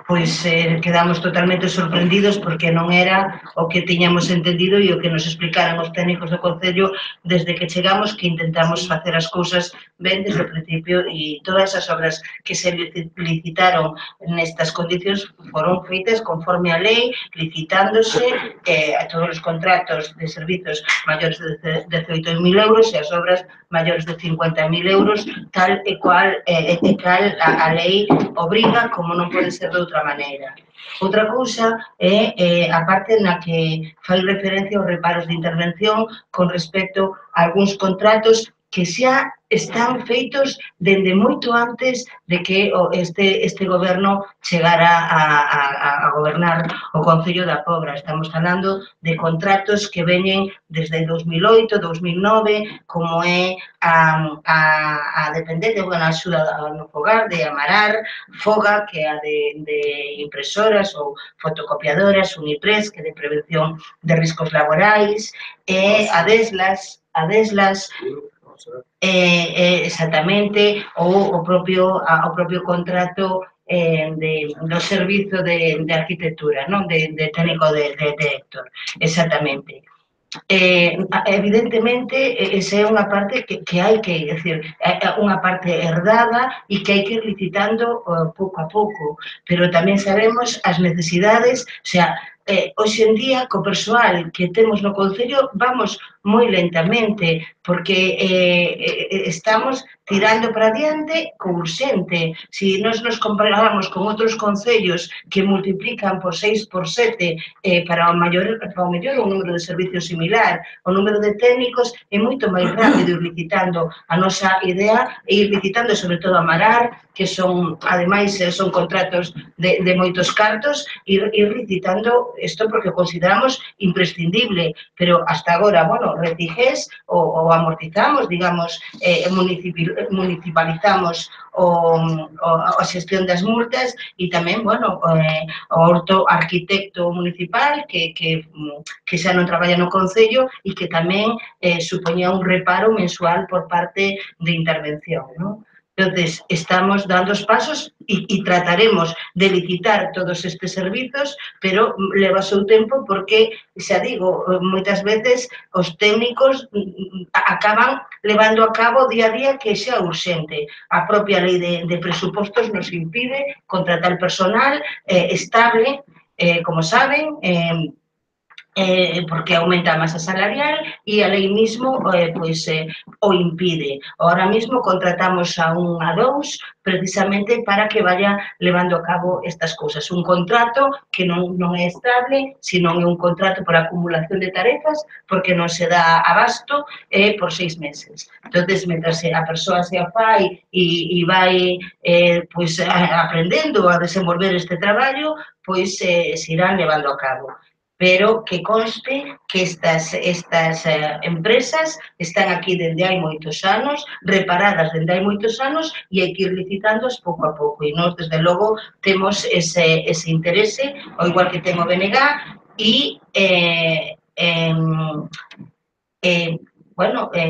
pois quedamos totalmente sorprendidos porque non era o que tiñamos entendido e o que nos explicaran os técnicos do Concello desde que chegamos, que intentamos facer as cousas ben desde o principio, e todas as obras que se licitaron nestas condicións foron feitas conforme a lei, licitándose a todos os contratos de servizos maiores de 18.000 euros e as obras maiores de 50.000 euros, tal e cual a lei obriga, como non pode ser de outra maneira. Outra cousa é a parte na que fai referencia aos reparos de intervención con respecto a algúns contratos que xa están feitos dende moito antes de que este goberno chegara a gobernar o Concello da Pobra. Estamos falando de contratos que veñen desde 2008, 2009, como é a dependencia, a axuda no fogar de Amarar, Foga, que é a de impresoras ou fotocopiadoras, Unipress, que é de prevención de riscos laborais, e a Deslas, exactamente, ou o propio contrato do servizo de arquitectura, non? De técnico de Héctor, exactamente. evidentemente, esa é unha parte que hai que, decir, é unha parte herdada e que hai que ir licitando pouco a pouco, pero tamén sabemos as necesidades, o sea, hoxe en día, co persoal que temos no Concello, vamos moi lentamente, porque estamos tirando para diante co urxente. Si nos comparamos con outros concellos que multiplican por 6, por 7, para o mellor un número de servicios similar, o número de técnicos é moito máis rápido ir licitando. A nosa idea é ir licitando, sobre todo a Marar, que son, ademais, son contratos de moitos cartos, ir licitando isto porque consideramos imprescindible, pero hasta agora, bueno, retigés ou amortizamos, digamos, municipalizamos a xestión das multas e tamén, bueno, o orto arquitecto municipal que xa non traballa no Concello e que tamén supoñía un reparo mensual por parte de intervención, non? Entonces, estamos dando os pasos e trataremos de licitar todos estes servizos, pero leva o seu tempo porque, xa digo, moitas veces os técnicos acaban levando a cabo día a día que xa é urxente. A propia lei de presupostos nos impide contratar personal estable, como saben, porque aumenta a masa salarial e a lei mismo o impide. Ahora mismo contratamos a dous precisamente para que vaya levando a cabo estas cousas. Un contrato que non é estable, sino é un contrato por acumulación de tarefas, porque non se dá abasto por 6 meses. Entonces, mentras a persoa se fai e vai aprendendo a desenvolver este traballo, pois se irán levando a cabo. Pero que conste que estas empresas están aquí dende hai moitos anos, reparadas dende hai moitos anos e hai que ir licitándoas pouco a pouco. E nós, desde logo, temos ese interese, ao igual que ten o BNG, e,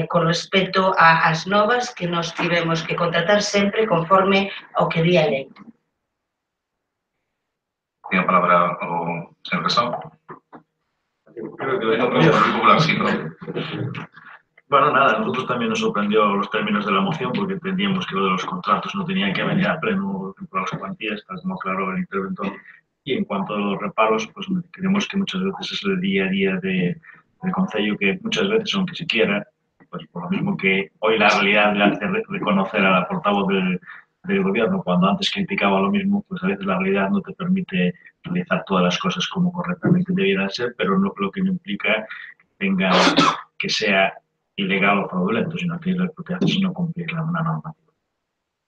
con respecto ás novas que nos tivemos que contratar sempre conforme ao que di a lei. Tiene a palabra o señor Casado. Creo que vengo por el Popular, sí, ¿no? Bueno, nada, a nosotros también nos sorprendió los términos de la moción porque entendíamos que lo de los contratos no tenían que venir a pleno por las cuantías, tal como aclaró el interventor. Y en cuanto a los reparos, pues creemos que muchas veces es el día a día del Concello que muchas veces, aunque se quiera, pues por lo mismo que hoy la realidad le hace reconocer a la portavoz del gobierno cuando antes criticaba lo mismo, pues a veces la realidad no te permite realizar todas las cosas como correctamente debieran ser, pero no lo que no implica que sea ilegal o fraudulento, sino que lo que hace es no cumplir una normativa.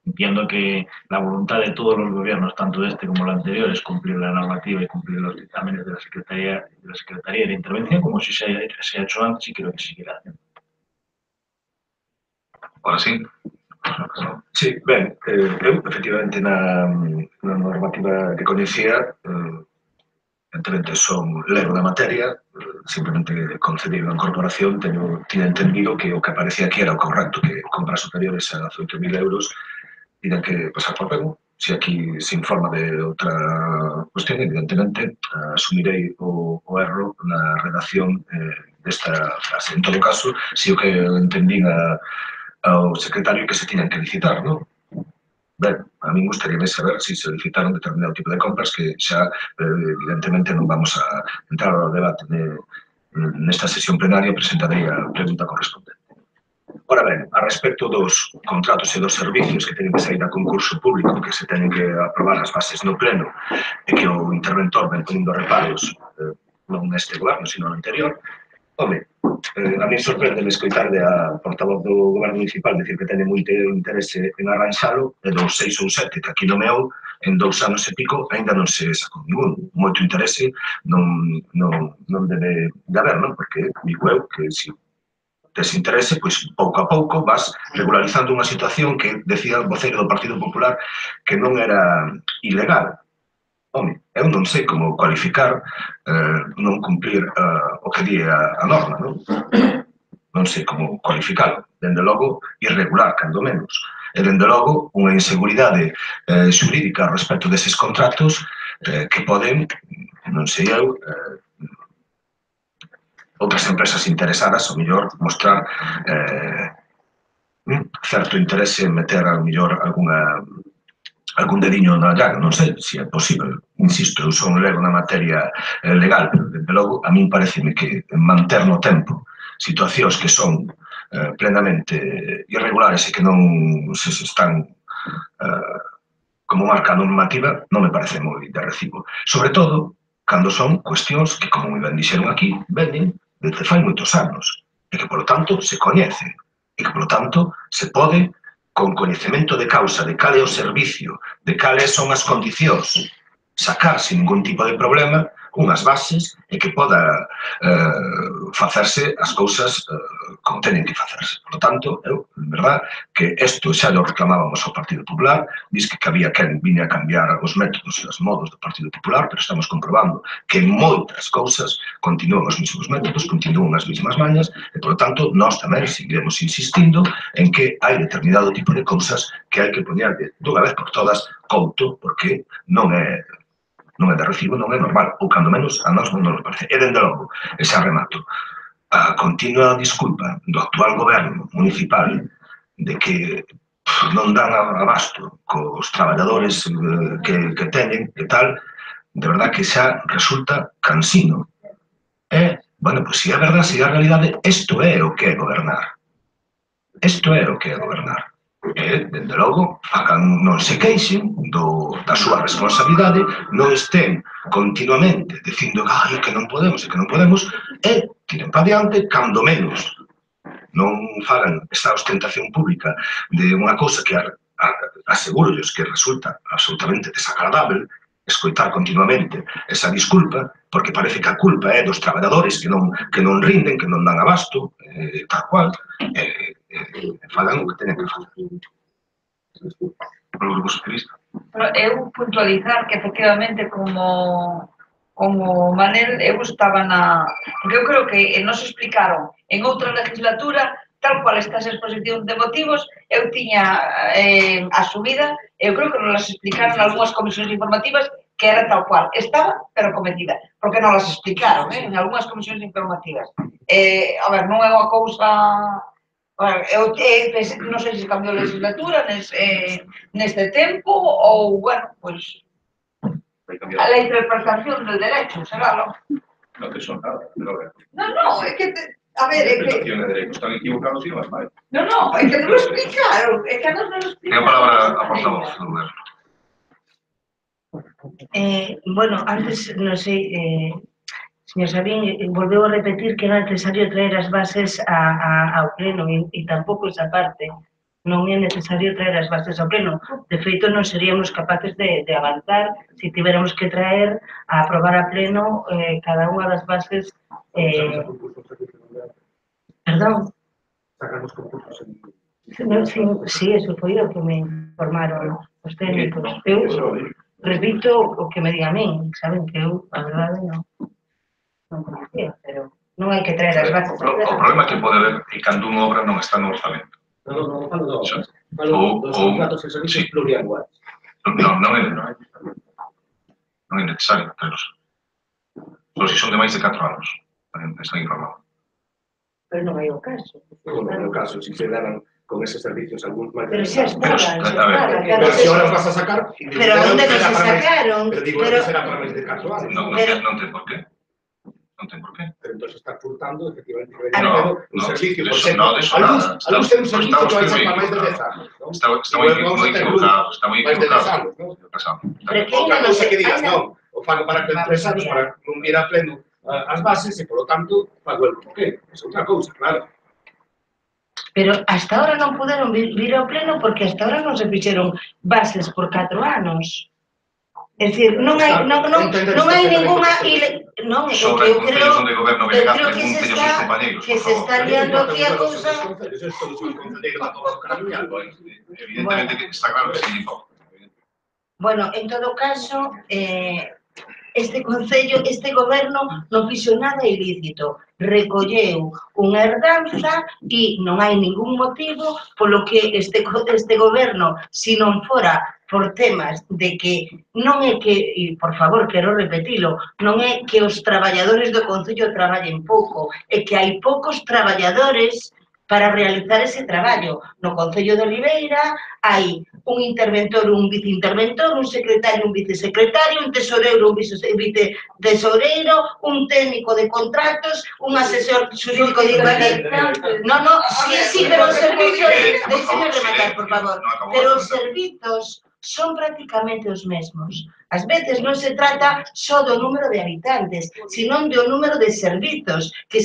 Entiendo que la voluntad de todos los gobiernos, tanto este como el anterior, es cumplir la normativa y cumplir los dictámenes de la Secretaría de Intervención, como si se ha hecho antes y creo que seguirá haciendo. Ahora sí. Sí, ben, eu, efectivamente, na normativa que coñecía, evidentemente son lero da materia, simplemente concedido a incorporación, tiña entendido que o que aparecía aquí era o correcto, que compras superiores a 18.000 euros tiñan que pasar por pego. Se aquí se informa de outra cuestión, evidentemente, asumirei o erro na redacción desta frase. En todo caso, se o que entendín ao secretario que se tiñan que licitar, non? Ben, a mí gustaríame saber se se licitaron determinado tipo de compras que xa, evidentemente, non vamos a entrar ao debate nesta sesión plenaria, presentarei a pregunta correspondente. Ora ben, a respecto dos contratos e dos servicios que teñen que sair a concurso público, que se teñen que aprobar as bases no pleno e que o interventor ven poniendo reparos non neste goberno, sino no anterior, home, a mí sorprende escoitar a portavoz do goberno municipal dicir que teñe moito interese en arranxalo e dos 6 ou 7 que aquí nomeou, en 2 anos e pico, ainda non se sacou ningún. Moito interese non debe de haber, non? Porque digo eu que se tes interese, pois pouco a pouco vas regularizando unha situación que decía o voceiro do Partido Popular que non era ilegal. Home, eu non sei como cualificar non cumplir o que di a norma, non? Non sei como cualificalo. Dende logo, irregular, cando menos. E dende logo, unha inseguridade xurídica respecto deses contratos que poden, non sei eu, outras empresas interesadas, ao mellor, mostrar certo interese en meter, ao mellor, algún dediño na llaga, non sei se é posible. Insisto, eu son lego na materia legal, pero, desde logo, a min pareceme que manter no tempo situacións que son plenamente irregulares e que non se están como marca normativa, non me parece moi de recibo. Sobre todo, cando son cuestións que, como me ben dixeron aquí, venden desde fai moitos anos, e que, polo tanto, se coñecen, e que, polo tanto, se pode, con coñecemento de causa, de cal é o servicio, de cales son as condicións, sacar sin ningún tipo de problema unhas bases e que poda facerse as cousas como teñen que facerse. Por lo tanto, eu, en verdad, que isto xa lo reclamábamos ao Partido Popular, diz que había quen viña a cambiar os métodos e os modos do Partido Popular, pero estamos comprobando que en moitas cousas continúan os mesmos métodos, continúan as mesmas mañas, e, por lo tanto, nós tamén seguiremos insistindo en que hai determinado tipo de cousas que hai que poñer dunha vez por todas couto, porque non é de recibo, non é normal, ou cando menos a nós non nos parece. E, dende logo, ese remato, a continua disculpa do actual goberno municipal de que non dan abasto cos traballadores que teñen e tal, de verdad que xa resulta cansino. E, bueno, pois se é verdade, se é a realidade, isto é o que é gobernar. Isto é o que é gobernar. E, dende logo, non se queixen da súa responsabilidade, non estén continuamente dicindo que non podemos e que non podemos, e tiren para diante, cando menos non fagan esta ostentación pública de unha cousa que asegurollos que resulta absolutamente desagradable escoitar continuamente esa disculpa, porque parece que a culpa é dos traballadores que non rinden, que non dan abasto, tal cual, falan o que teñen que falar. Polo Grupo Socialista. Eu puntualizar que, efectivamente, como Manel, eu estaba na... Porque eu creo que nos explicaron en outra legislatura, tal cual estas exposicións de motivos, eu tiña asumida, eu creo que nos las explicaron en algunhas comisións informativas, que era tal cual. Estaba, pero cometida. Porque non las explicaron, en algunhas comisións informativas. A ver, non é unha cousa... Eu non sei se cambiou a legislatura neste tempo ou, bueno, pois, a la interpretación del derecho, será, non? Non te son nada, pero... Non, é que, a ver, é que... A interpretación de derecho están equivocados e vas mal. Non, é que non lo explicaron, é que non lo explicaron. Ten a palabra a portavoz do goberno. Bueno, antes, non sei, señor Sabín, volveu a repetir que era necesario traer as bases ao pleno e tampouco esa parte. Non é necesario traer as bases ao pleno. De feito, non seríamos capaces de avanzar se tiveramos que traer a aprobar a pleno cada unha das bases... Perdón? Sacamos concursos en... Sí, eso foi o que me informaron os técnicos. Eu repito o que me diga a min, saben que eu, a verdade, non conocía, pero non hai que traer as bases. O problema que pode haber é cando unha obra non está no orzamento. Non, falo dos contratos de servicios plurianuais. Non é necesario terlos. Só se son de máis de 4 anos, están informados. Pero non hai o caso. Non é o caso, se se daran con eses servicios algún máis... Pero xa estaban, Pero se ahora vas a sacar... Pero onde nos sacaron? Pero digo, non será para máis de 4 anos. Non ten por qué. Non ten por qué. Pero entón está furtando, efectivamente, un servicio, por exemplo. Algúns ten un servicio que vai ser para máis de 10 anos. Está moi equivocado, está moi equivocado. Pero que outra cousa que digas, non, o fago para 3 anos, para non vir a pleno as bases, e, polo tanto, fago el porqué. É outra cousa, claro. Pero hasta ahora non puderon vir ao pleno porque hasta ahora non se fixeron bases por 4 anos. É dicir, non hai ninguna... Non, é que eu creo que se está liando aquí a cousa... Evidentemente que está claro que se lle importa. Bueno, en todo caso, este Concello, este Goberno non fixo nada ilícito. Recolleu unha herdanza e non hai ningún motivo polo que este Goberno, se non fora por temas de que non é que, e por favor, quero repetilo, non é que os traballadores do Concello traballen pouco, é que hai poucos traballadores para realizar ese traballo. No Concello de Oliveira hai un interventor, un viceinterventor, un secretario, un vicesecretario, un tesoreiro, un vicetesoureiro, un técnico de contratos, un asesor xurídico de igualdad. No, sí, pero os servizos, déxeme rematar, por favor, pero os servizos son prácticamente os mesmos. Ás veces non se trata só do número de habitantes, sino do número de servizos que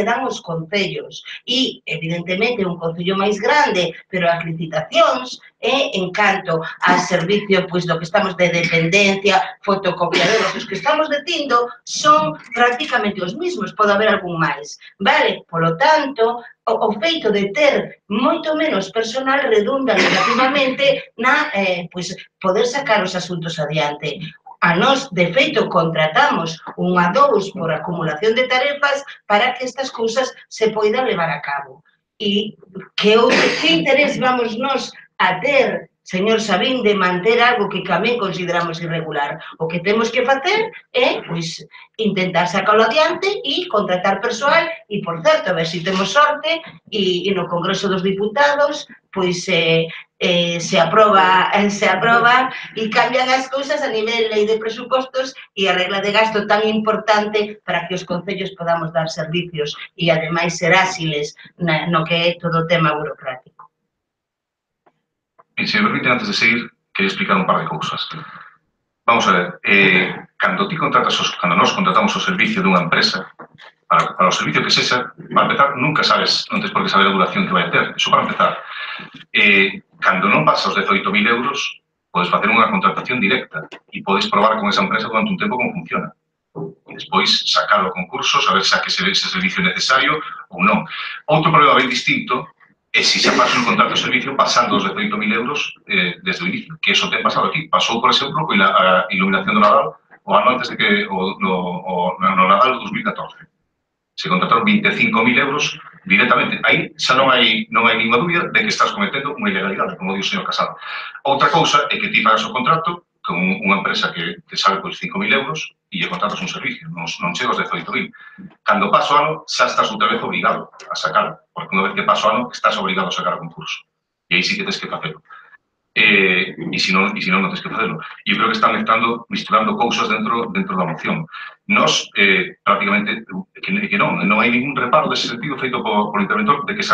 dan os concellos. E, evidentemente, un concello máis grande, pero as licitacións, en canto a servicio do que estamos de dependencia, fotocopiadoras, os que estamos detindo, son prácticamente os mesmos, pode haber algún máis. Vale? Polo tanto, o feito de ter moito menos personal redunda negativamente na poder sacar os asuntos adiante. A nós, de feito, contratamos un a dous por acumulación de tarefas para que estas cousas se poidan levar a cabo. E que interés vamos nós a ter, señor Sabín, de manter algo que tamén consideramos irregular? O que temos que facer é, intentar sacarlo adiante e contratar persoal e, por certo, a ver se temos sorte e no Congreso dos Diputados se aproba e cambian as cousas a nivel lei de presupostos e a regla de gasto tan importante para que os concellos podamos dar servicios e, ademais, ser áxiles no que é todo o tema burocrático. Se me permite, antes de seguir, quería explicar un par de cousas. Vamos a ver, cando nós contratamos o servicio dunha empresa, para o servicio que sexa, para empezar, nunca sabes, non tens por que saber a duración que vai a ter, iso para empezar. Cando non pasa os 18.000 euros, podes facer unha contratación directa e podes probar con esa empresa durante un tempo como funciona. E despois sacar o concurso, saber se ese servicio é necesario ou non. Outro problema ben distinto é se xa pasa un contrato de servicio pasando os 18.000 euros desde o inicio, que eso ten pasado aquí. Pasou, por exemplo, con a iluminación do Nadal o ano antes de que no Nadal do 2014. Se contrataron 25.000 euros directamente. Aí xa non hai ninguna dúbida de que estás cometendo unha ilegalidade, como di o señor Casado. Outra cousa é que ti pagas o contrato con unha empresa que te sale pois 5.000 euros e lle contratas un servicio, non chega aos 18.000. Cando paso o ano, xa estás outra vez obrigado a sacar, porque unha vez que paso o ano, estás obrigado a sacar o concurso. E aí sí que tens que facelo. E se non tens que facelo. E eu creo que están misturando cousas dentro da moción. Nós, prácticamente, que non hai ningún reparo dese sentido feito por interventor de que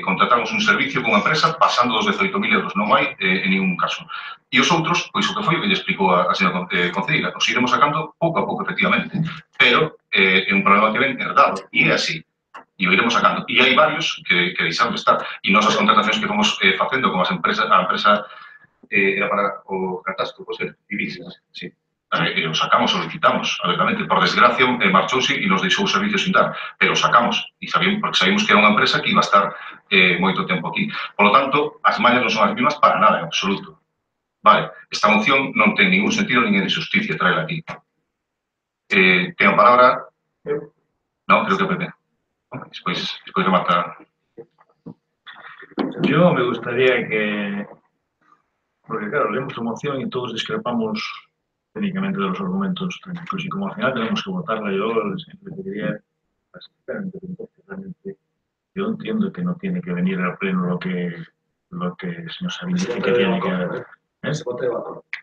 contratamos un servicio con unha empresa pasando dos 18.000 euros. Non hai en ningún caso. E os outros, pois o que foi o que lle explicou a señora concelleira, os iremos sacando pouco a pouco, efectivamente, pero é un problema que ven herdado, e é así. E o iremos sacando. E hai varios que deixaron de estar. E nós as contratacións que fomos facendo con as empresas, a empresa era para o catastro, pode ser, Ibiza, sí. O sacamos, o licitamos, abertamente. Por desgracia, marchouse e nos deixou o servicio sin dar, pero o sacamos, e porque sabíamos que era unha empresa que iba a estar moito tempo aquí. Por lo tanto, as mallas non son as mismas para nada, en absoluto. Vale, esta moción non ten ningún sentido nin de justicia traela aquí. Ten a palabra? Non, creo que Pepe. Despois remata. Yo me gustaría que... Porque, claro, leemos la moción y todos discrepamos técnicamente de los argumentos técnicos y como al final tenemos que votarla, yo le diría realmente yo entiendo que no tiene que venir al pleno lo que el señor Sabín dice que tiene que haber.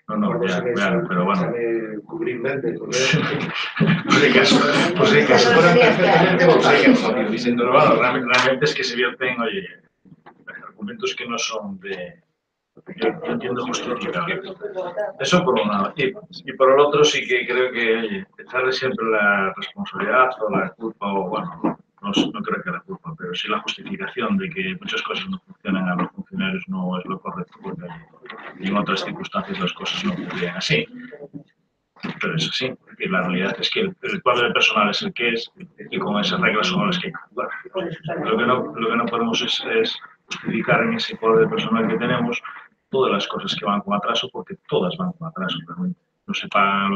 No, ya, pero bueno. Por si acaso. Diciendo, bueno, realmente es que se vierten, oye, argumentos que no son de... Yo entiendo justificar. Eso por un lado. Y por el otro sí que creo que echarle siempre la responsabilidad o la culpa, o bueno, no creo que la culpa, pero sí la justificación de que muchas cosas no funcionan a los funcionarios no es lo correcto, porque en otras circunstancias las cosas no ocurrían así. Pero es así, porque la realidad es que el cuadro de personal es el que es y con esas reglas son las que hay que jugar. Lo que no podemos es justificar en ese cuadro de personal que tenemos todas las cosas que van con atraso, porque todas van con atraso realmente. no se pagan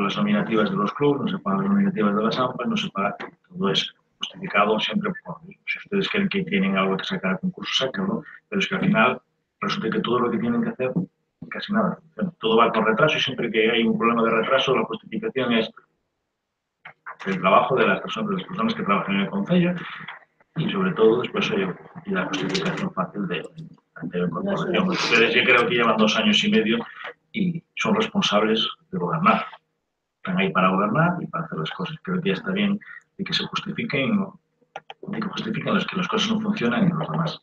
las nominativas de los clubes, no se pagan las nominativas de las AMPAs, no se paga, todo es justificado siempre por, si ustedes creen que tienen algo que sacar al concurso, sáquenlo, pero es que al final resulta que todo lo que tienen que hacer, casi nada, todo va con retraso y siempre que hay un problema de retraso, la justificación es el trabajo de las personas que trabajan en el concello y sobre todo después y la justificación fácil de incorporación. Ustedes yo creo que llevan 2 años y medio y son responsables de gobernar. Están ahí para gobernar y para hacer las cosas. Creo que ya está bien de que se justifiquen, de que justifiquen los que las cosas no funcionan y los demás.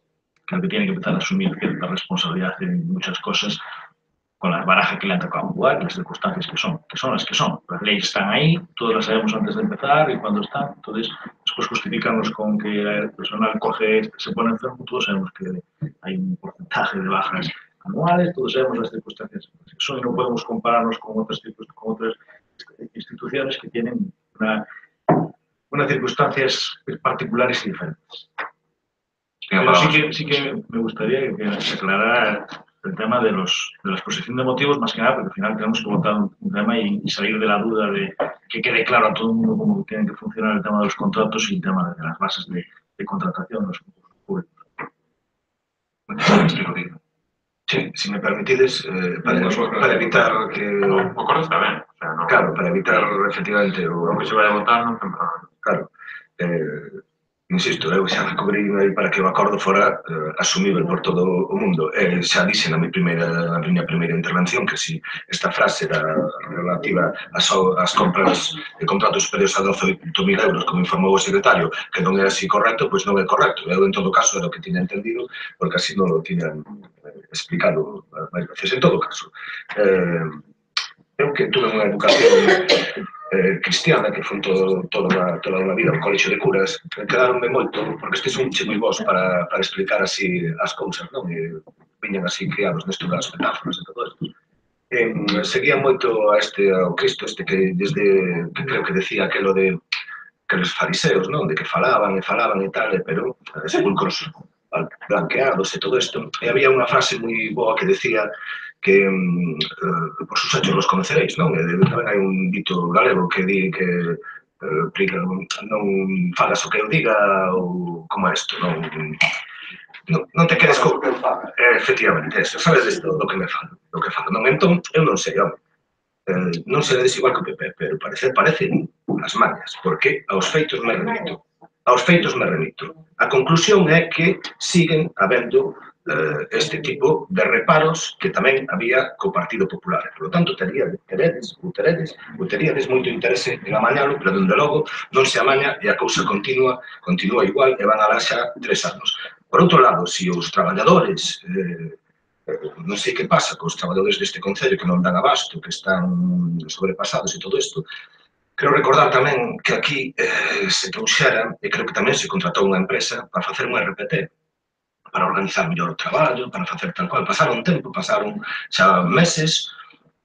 Creo que tienen que empezar a asumir cierta responsabilidad en muchas cosas con la baraja que le han tocado jugar y las circunstancias que son las que son. Las leyes están ahí, todas las sabemos antes de empezar y cuando están. Entonces, después justificamos con que el personal se pone enfermo, todos sabemos que hay un porcentaje de bajas anuales, todos sabemos las circunstancias que son y no podemos compararnos con otras instituciones que tienen unas circunstancias particulares y diferentes. Pero sí que me gustaría que se aclarara el tema de la exposición de motivos, más que nada, porque al final tenemos que votar un tema y salir de la duda de que quede claro a todo el mundo cómo tiene que funcionar el tema de los contratos y el tema de las bases de contratación de los concursos públicos. Sí, si me permitides, para evitar que... No, o acordo está ben. O sea, no, claro, para evitar, efectivamente... O que se vai a votar non ten problema. Claro. Insisto, eu xa recobrí aí para que o acordo fora asumível por todo o mundo. Xa dixe na miña primeira intervención que si esta frase era relativa ás compras de contratos superiores a 12.000 euros, como informou o secretario, que non era así correcto, pois non é correcto. Eu, en todo caso, era o que tiña entendido, porque así non o tiñan explicado máis veces. En todo caso, eu que tuve unha educación cristiana, que foi toda unha vida un colexio de curas, quedaronme moito, porque este son moi vos para explicar así as cousas, non? Viñan así criados nesto das metáforas e todo isto. Seguían moito ao Cristo que creo que decía aquelo de que os fariseos, non? De que falaban e tal, pero sepulcros blanqueados e todo isto. E había unha frase moi boa que decía que por sus hechos los conoceréis, non? Tamén hai un dito galego que di que non falas o que eu diga ou como é isto, non te quedes con... Efectivamente, eso, sabes do que me falo, do que falo. Non, entón, eu non sei, home, non seredes igual que o PP, pero parecen as mañas, porque aos feitos me remito. A conclusión é que siguen habendo este tipo de reparos que tamén había co Partido Popular. Por lo tanto, teríades moito interese en amañalo, pero, dende logo, non se amaña e a cousa continúa igual e van alá xa 3 anos. Por outro lado, se os traballadores, non sei que pasa cos traballadores deste concello que non dan abasto, que están sobrepasados e todo isto, quero recordar tamén que aquí se trouxera, e creo que tamén se contratou unha empresa para facer un RPT, para organizar mellor o traballo, para facer tal cual. Pasaron tempo, pasaron xa meses,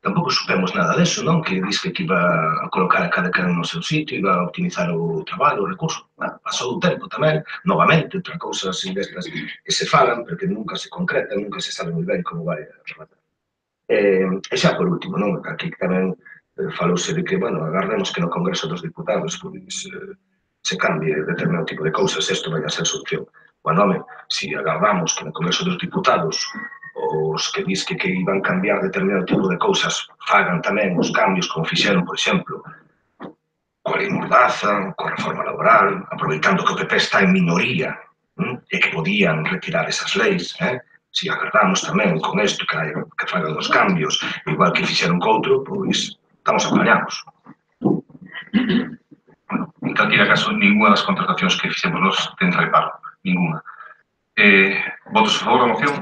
tampouco supemos nada deso, non? Que diz que iba a colocar a cada quen no seu sitio, iba a optimizar o traballo, o recurso. Pasou o tempo tamén, novamente, outra cousa así destas que se falan, pero que nunca se concretan, nunca se sabe moi ben como vai a rematar. E xa por último, non? Aquí tamén falouse de que, bueno, agardemos que no Congreso dos Diputados se cambie determinado tipo de cousas, isto vai a ser solución. Bueno, home, se agardamos que no Congreso dos Diputados os que diz que iban cambiar determinado tipo de cousas fagan tamén os cambios como fixeron, por exemplo, coa lei Mordaza, coa reforma laboral, aproveitando que o PP está en minoría e que podían retirar esas leis, se agardamos tamén con isto que fagan os cambios, igual que fixeron co outro, pois estamos apañados. Bueno, en calquera caso, ninguna das contratacións que fixemos nos ten reparo. Ninguna. Votos a favor da moción?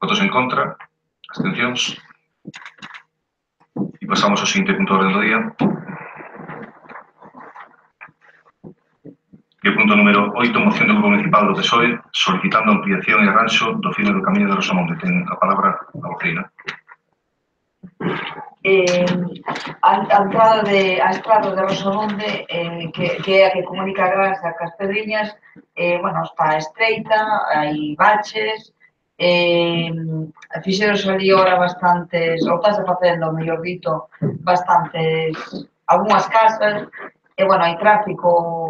Votos en contra? Abstencións? E pasamos ao seguinte punto de orden do día. E o punto número 8, moción do Grupo Municipal do PSOE solicitando ampliación e arranxo do fino do Camiño de Rosamonte. Ten a palabra a voceira. A estrada de Rosamonte, que é a que comunica a Granxa a Castelliñas, bueno, está estreita, hai baches, fixeros ali ahora bastantes, ou estás facendo, mellor dito, bastantes, algunhas casas, e, bueno, hai tráfico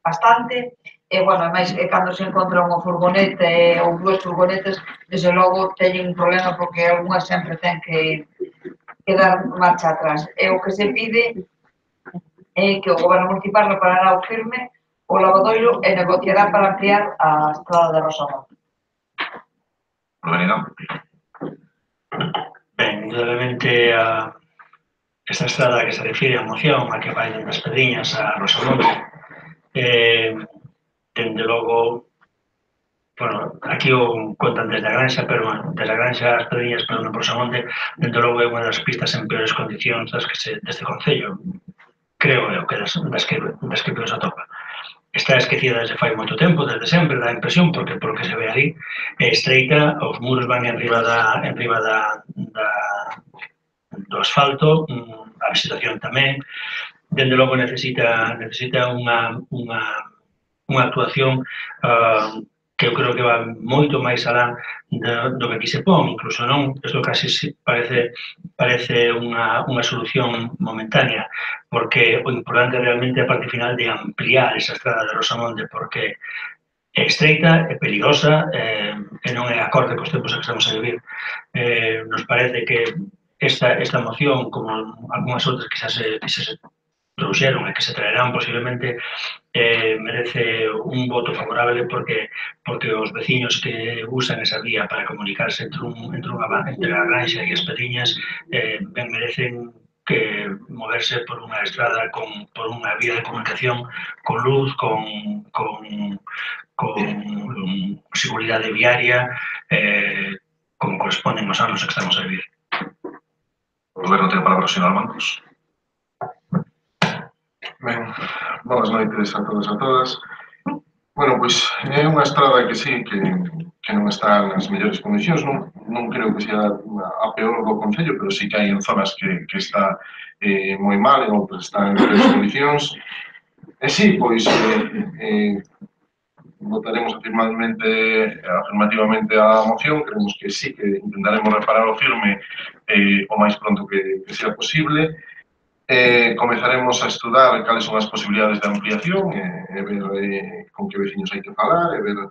bastante, e, bueno, e máis, cando se encontra unha furgoneta ou dúas furgonetas, desde logo teñen un problema porque algunha sempre ten que dar marcha atrás. E o que se pide é que o Goberno Municipal reparará o firme o lavadoiro e negociará para ampliar a estrada de Rosamón. Ben, indudablemente esta estrada que se refire a moción, a que vai das Pedriñas a Rosamonte, dende logo, bueno, aquí o contan desde a Granxa, pero desde a Granxa ás Pedriñas, pero no Rosamonte, dende logo é unha das pistas en peores condicións deste concello, creo eu, que das que peor se atopa. Está esquecida desde fai moito tempo, desde sempre, dá impresión, porque polo que se ve ali, é estreita, os muros van en riba do asfalto, a vegetación tamén, dende logo necesita unha actuación que eu creo que va moito máis alá do que aquí se pon, incluso non, isto casi parece unha solución momentánea, porque o importante realmente é a parte final de ampliar esa estrada de Rosamonte, porque é estreita, é peligrosa e non é acorde cos tempos que estamos a vivir. Nos parece que esta moción, como algunhas outras que xa se trouxeron e que se traerán posiblemente, merece un voto favorable porque os veciños que usan esa vía para comunicarse entre a Granxa e as Pedriñas ben merecen que moverse por unha estrada, por unha vía de comunicación con luz, con seguridade viaria, como corresponden aos anos que estamos a vivir. O Goberno ten a palabra o señor Almandos. Ben, boas noites a todos e a todas. Bueno, pois é unha estrada que sí, que non está nas mellores condicións, non creo que sea a peor do concello, pero sí que hai en zonas que está moi mal, e outras están en mellores condicións. E sí, pois votaremos afirmativamente a moción, creemos que sí, que intentaremos reparar o firme o máis pronto que sea posible. Comezaremos a estudar cales son as posibilidades de ampliación e ver con que veciños hai que falar, e ver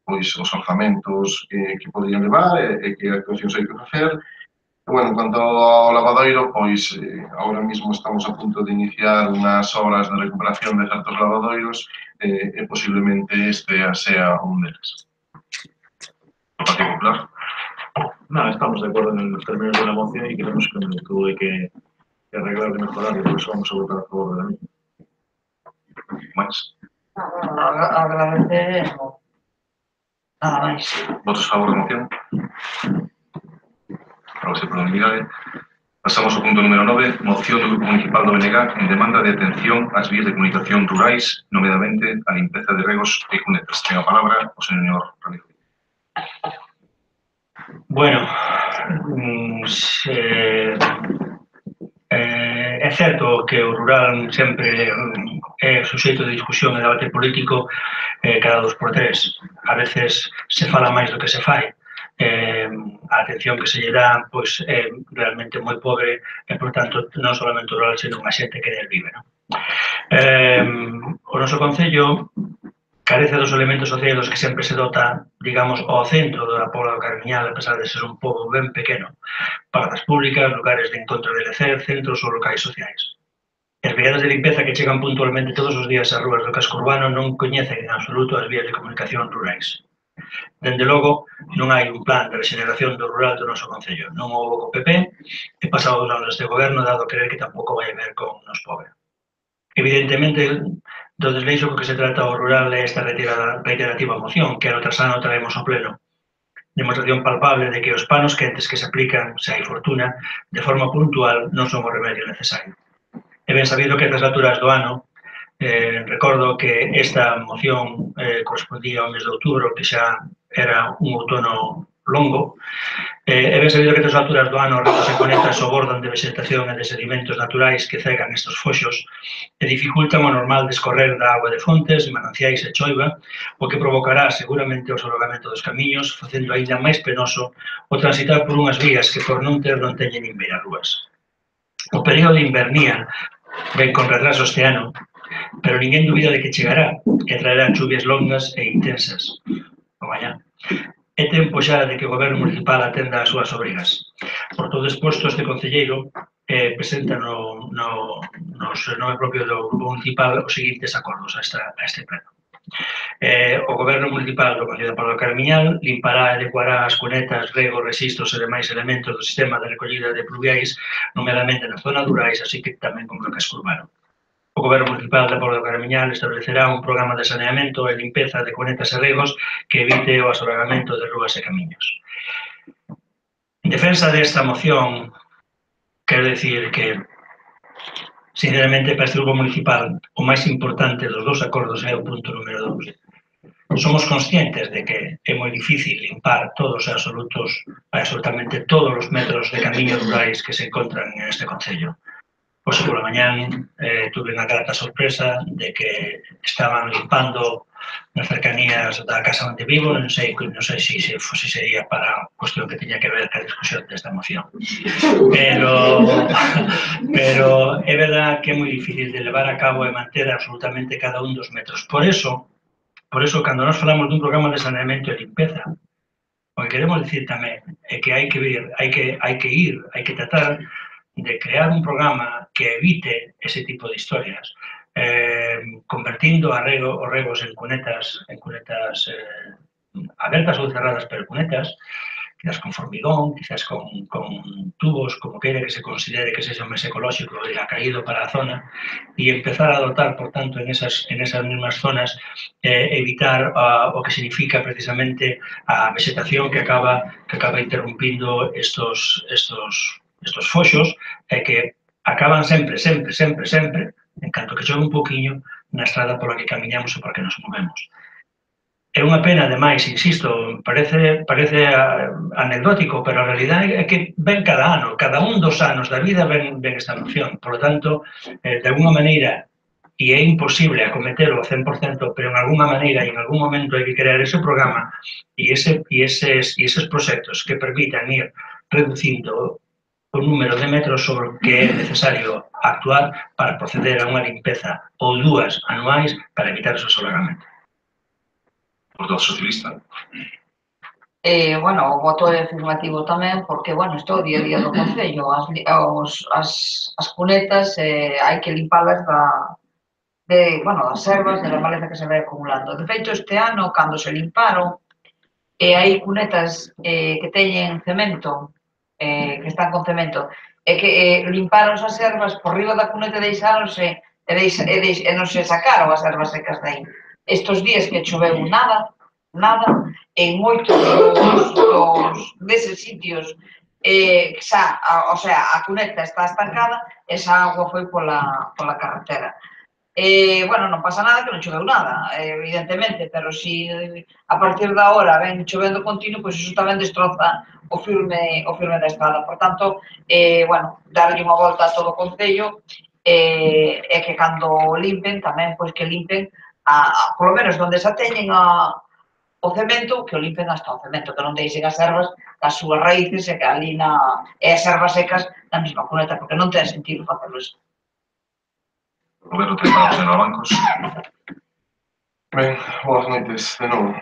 pois os orzamentos que poderían levar e que actuacións hai que facer. Bueno, en cuanto ao lavadoiro, pois agora mesmo estamos a punto de iniciar unhas obras de recuperación de certos lavadoiros e posiblemente este sea un deles. O Partido Popular. No, estamos de acuerdo en los términos de la moción y creemos que todo hay que arreglar y mejorar, y por eso vamos a votar a favor de la misma. Máis? Agradecer, nada máis. Votos a favor da moción? Para por unanimidade. Pasamos ao punto número 9, moción do Grupo Municipal do BNG en demanda de atención ás vías de comunicación rurais, nomeadamente a limpeza de regos e cunetas. Ten a palabra o señor Ramiro. Bueno, é certo que o rural sempre é suxeito de discusión e debate político cada 2 por 3. A veces se fala máis do que se fai. A atención que se lle dá pois, é realmente moi pobre e, por tanto, non solamente o rural, senón a xente que del vive. O noso concello carece dos elementos sociais dos que sempre se dota, digamos, ao centro da Pobra do Carmiñal, a pesar de ser un pobo ben pequeno. Pardas públicas, lugares de encontro de lecer, centros ou locais sociais. As brigadas de limpeza que chegan puntualmente todos os días ás rúas do casco urbano non coñecen en absoluto as vías de comunicación rurais. Dende logo, non hai un plan de regeneración do rural do noso concello. Non houve co PP e pasado 2 anos deste goberno, dado a creer que tampouco vai haber con nos pobre. Evidentemente, do desleixo co que se trata o rural é esta reiterativa moción, que ano tras ano traemos ao pleno. Demostración palpable de que os panos quentes que se aplican, se hai fortuna, de forma puntual non son o remedio necesario. É ben sabido que a estas alturas do ano, recordo que esta moción correspondía ao mes de outubro, que xa era un outono longo, é ben sabido que a todas as alturas do ano os ríos e cunetas sobordan de vegetación e de sedimentos naturais que cegan estes foxos e dificultan o normal descorrer da agua de fontes, mananciais e choiva, o que provocará seguramente o solagamento dos camiños, facendo aínda máis penoso o transitar por unhas vías que por non ter non teñen nin beirarrúas. O período de invernía ven con retraso este ano, pero ninguén dubida de que chegará e traerá chuvias longas e intensas. O mañá. É tempo xa de que o Goberno Municipal atenda as súas obrigas. Por todo exposto, este concelleiro presenta no nome propio do Grupo Municipal os seguintes acordos a este pleno. O Goberno Municipal do Concello de Pardo do Caramiñal limpará e adecuará as cunetas, regos, rexistros e demais elementos do sistema de recollida de pluviais, nomeadamente nas zonas rurais, así que tamén como no casco urbano. O Goberno Municipal de Pardo do Caramiñal establecerá un programa de saneamento e limpeza de cunetas e regos que evite o asolagamento de rúas e camiños. En defensa desta moción, quero dicir que, sinceramente, para este Grupo Municipal, o máis importante dos dous acordos é o punto número 2. Somos conscientes de que é moi difícil limpar todos e absolutamente todos os metros de camiños rurais que se encontran en este concello. Hoxe pola mañán tuve unha grata sorpresa de que estaban limpando nas cercanías da casa onde vivo, non sei se sería para a cuestión que tiña que ver ca discusión desta moción. Pero é verdad que é moi difícil de levar a cabo e manter absolutamente cada un dos metros. Por eso, cando nós falamos dun programa de saneamento e limpeza, o que queremos dicir tamén é que hai que tratar de crear un programa que evite ese tipo de historias, convertindo os regos en cunetas abertas ou cerradas, pero cunetas, quizás con formigón, quizás con tubos, como queira que se considere que sexa máis ecolóxico e acaído para a zona, e empezar a dotar, por tanto, en esas mesmas zonas, evitar o que significa precisamente a vegetación que acaba interrumpindo estos foxos e que acaban sempre, en canto que chove un poquinho, na estrada pola que camiñamos e pola que nos movemos. É unha pena, ademais, insisto, parece anecdótico, pero a realidade é que ven cada ano, cada un dos anos da vida ven esta moción. Por lo tanto, de alguna maneira, e é imposible acometerlo ao 100%, pero en alguna maneira e en algún momento hai que crear ese programa e eses proxectos que permitan ir reducindo o número de metros sobre o que é necesario actuar para proceder a unha limpeza ou dúas anuais para evitar ese solagamento. Portavoz socialista. Bueno, o voto é afirmativo tamén, porque, bueno, isto é o día a día do Concello. As cunetas hai que limpalas das ervas e da maleza que se vai acumulando. De feito, este ano, cando se limparon, hai cunetas que teñen cemento, que están con cemento, e que limparon as ervas por riba da cuneta e deixáronse e non se sacaron as ervas secas dai. Estos días que choveu nada, en moitos deses sitios, a cuneta está estancada, esa agua foi pola carretera. Bueno, non pasa nada que non choveu nada, evidentemente, pero se a partir da hora ven chovendo continuo, pois iso tamén destroza o firme da estrada. Por tanto, bueno, darlle unha volta a todo o Concello e que cando limpen tamén, pois que limpen polo menos onde xa teñen o cemento, que o limpen hasta o cemento, que non deixen as ervas as súas raíces e que ali as ervas secas na mesma cuneta, porque non ten sentido facerlo iso. Roberto, te paramos en os bancos. Ben, boas noites de novo.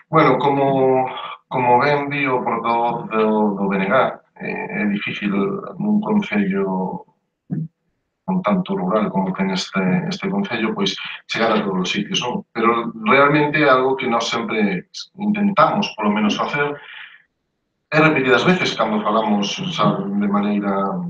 Bueno, como ben di o portavoz do BNG, é difícil nun concello con tanto rural como ten este concello, pois chegar a todos os sitios, non? Pero realmente é algo que nós sempre intentamos, polo menos, facer, e repetidas veces, cando falamos de maneira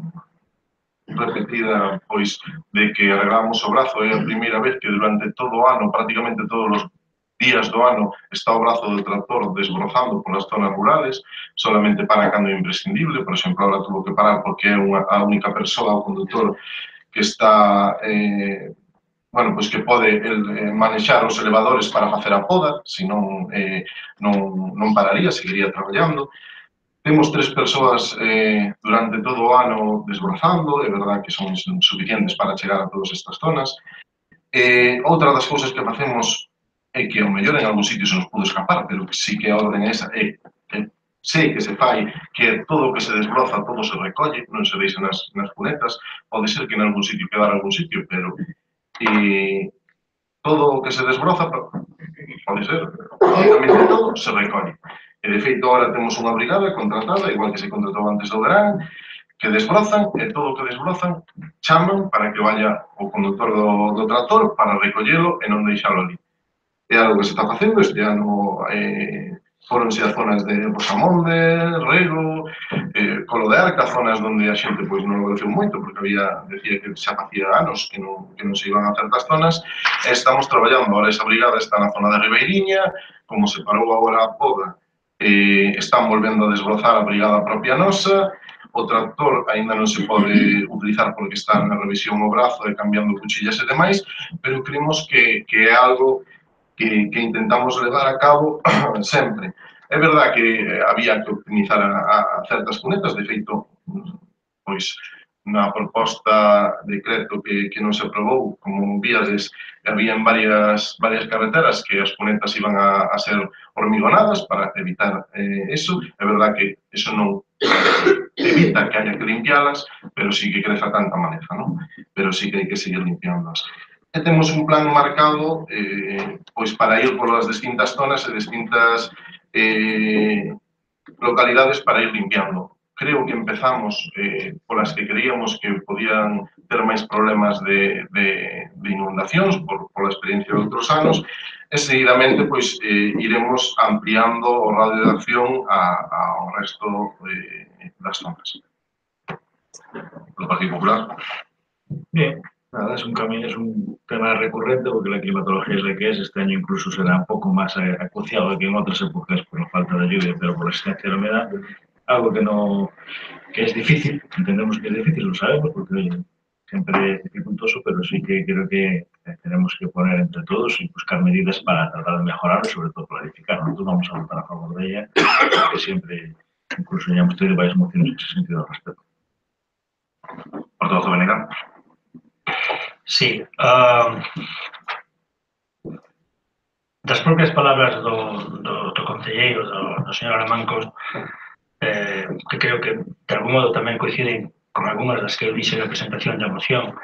repetida, pois, de que arreglamos o brazo, é a primeira vez que durante todo o ano, prácticamente todos os días do ano, está o brazo do tractor desbrozando polas zonas rurales, solamente para cando é imprescindible. Por exemplo, agora tuvo que parar porque é a única persoa, o conductor, que está bueno, pois que pode manexar os elevadores para facer a poda, senón non pararía, seguiría traballando. Temos 3 persoas durante todo o ano desbrozando, é verdad que son suficientes para chegar a todas estas zonas. Outra das cousas que facemos é que ao mellor en algún sitio se nos pudo escapar, pero que sí que a orden esa é sei que se fai, que todo o que se desbroza, todo se recolle, non se deixa nas cunetas, pode ser que en algún sitio quedar algún sitio, pero todo o que se desbroza, pode ser, prácticamente todo se recolle. E, de feito, agora temos unha brigada contratada, igual que se contratou antes do verán, que desbrozan, e todo o que desbrozan chaman para que vaya o conductor do tractor para recollelo e non deixalo ali. É algo que se está facendo, este ano foronse a zonas de Rosamonde, Rego, Colo de Arca, zonas onde a xente non lo deceu moito, porque decía que xa facía anos que non se iban a certas zonas, e estamos traballando, ahora esa brigada está na zona de Ribeiriña, como se parou agora a poda, están volvendo a desbrozar a brigada propia nosa, o tractor aínda non se pode utilizar porque está na revisión o brazo e cambiando cuchillas e demais, pero creemos que é algo que intentamos levar a cabo sempre. É verdad que había que optimizar a certas cunetas, de feito, pois, na proposta de decreto que non se aprobou, como víades, habían varias carreteras que as cunetas iban a ser hormigonadas para evitar eso. É verdad que eso non evita que haya que limpialas, pero sí que creza tanta maleza, non? Pero sí que hai que seguir limpiándolas. E temos un plan marcado pois para ir polas distintas zonas e distintas localidades para ir limpiando. Creo que empezamos polas que creíamos que podían ter máis problemas de inundacións pola experiencia de outros anos e seguidamente pois iremos ampliando o radio de acción ao resto das zonas. Polo Partido Popular. Bien. Nada, es un tema recurrente porque la climatología es la que es. Este año incluso será un poco más acuciado que en otras épocas por la falta de lluvia, pero por la existencia de la humedad. Algo que es difícil, entendemos que es difícil, lo sabemos, porque siempre es dificultoso, pero sí que creo que tenemos que poner entre todos y buscar medidas para tratar de mejorar y sobre todo planificar. Nosotros vamos a votar a favor de ella, porque siempre, incluso ya hemos tenido varias mociones en ese sentido al respecto. Portavoz Benega. Sí, das propias palabras do concelleiro, do señor Alamancos, que creo que de algún modo tamén coinciden con algunhas das que eu dixe na presentación da moción,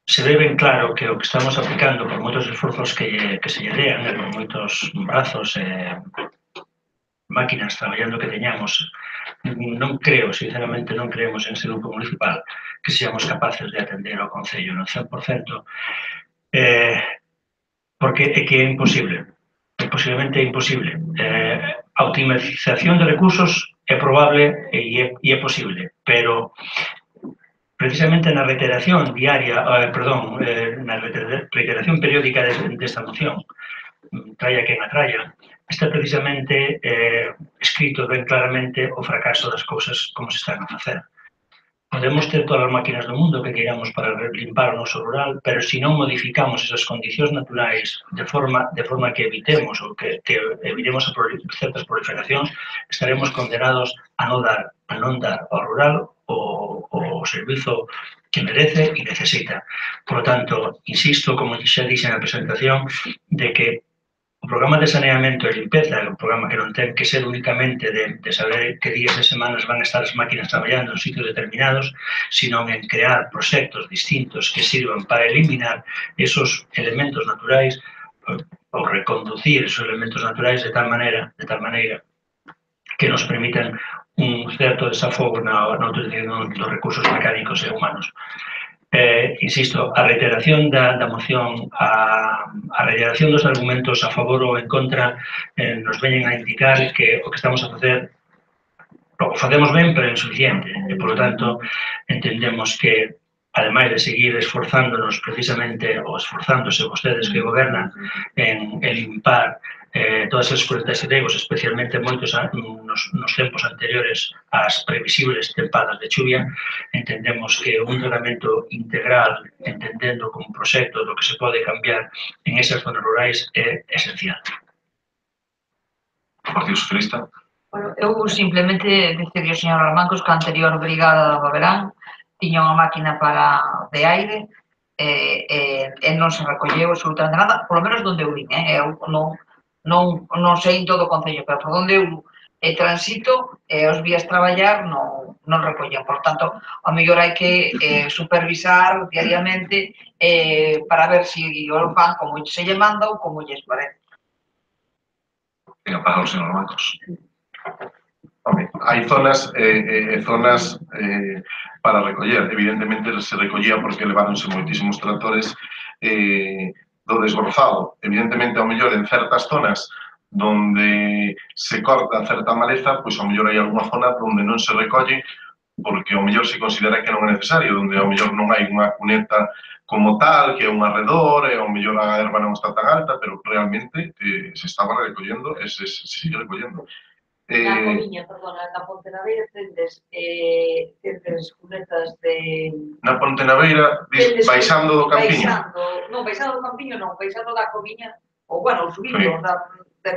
se ve ben claro que o que estamos aplicando por moitos esforzos que se lle dean, por moitos brazos e máquinas traballando que teñamos, non creo, sinceramente, non creemos en ese grupo municipal que seamos capaces de atender ao Concello no 100%, porque é que é imposible, posiblemente é imposible. A optimización de recursos é probable e é posible, pero precisamente na reiteración diaria, na reiteración periódica desta moción, tralla quen a tralla, está precisamente escrito ben claramente o fracaso das cousas como se están a facer. Podemos ter todas as máquinas do mundo que queiramos para limpar o noso rural, pero se non modificamos esas condicións naturais de forma que evitemos ou que evitemos certas proliferacións, estaremos condenados a non dar ao rural o servizo que merece e necesita. Por lo tanto, insisto, como xa dixen na presentación, de que o programa de saneamento e limpeza é un programa que non ten que ser únicamente de saber que días e semanas van a estar as máquinas traballando en sitios determinados, sino en crear proxectos distintos que sirvan para eliminar esos elementos naturais ou reconducir esos elementos naturais de tal maneira que nos permitan un certo desafogo na utilización dos recursos mecánicos e humanos. Insisto, a reiteración da moción, a reiteración dos argumentos a favor ou en contra nos veñen a indicar que o que estamos a facer o facemos ben, pero é insuficiente. E, por lo tanto, entendemos que, ademais de seguir esforzándonos precisamente, ou esforzándose vostedes que gobernan, en limpar todas as colectas de leivos, especialmente moitos nos tempos anteriores ás previsibles tempadas de chuvia, entendemos que un tratamento integral, entendendo como proxecto do que se pode cambiar en esas zonas rurais, é esencial. O Partido Socialista. Bueno, eu simplemente dicirle ao señor Armancos que a anterior brigada do verán tiña unha máquina de aire e non se recolleu absolutamente nada, polo menos donde eu vin, eu non sei en todo o Concello, pero por donde eu transito, os vías traballar non recollen. Por tanto, ao mellor hai que supervisar diariamente para ver se o fan como se lle manda ou como lles parece. Tenga para os señor Marcos. Home, hai zonas zonas para recoller. Evidentemente se recollía porque leváronse moitísimos tractores do desbrozado. Evidentemente, ao mellor, en certas zonas donde se corta certa maleza, pois ao mellor hai algunha zona donde non se recolle porque ao mellor se considera que non é necesario, donde ao mellor non hai unha cuneta como tal, que é un arredor, e ao mellor a erva non está tan alta, pero realmente se estaba recollendo e se sigue recollendo. Na Coviña, perdona, na Pontenaveira tendes cunetas de... Na Pontenaveira, baixando do Campiño? Non, baixando do Campiño non, baixando da Coviña, ou, bueno, subindo da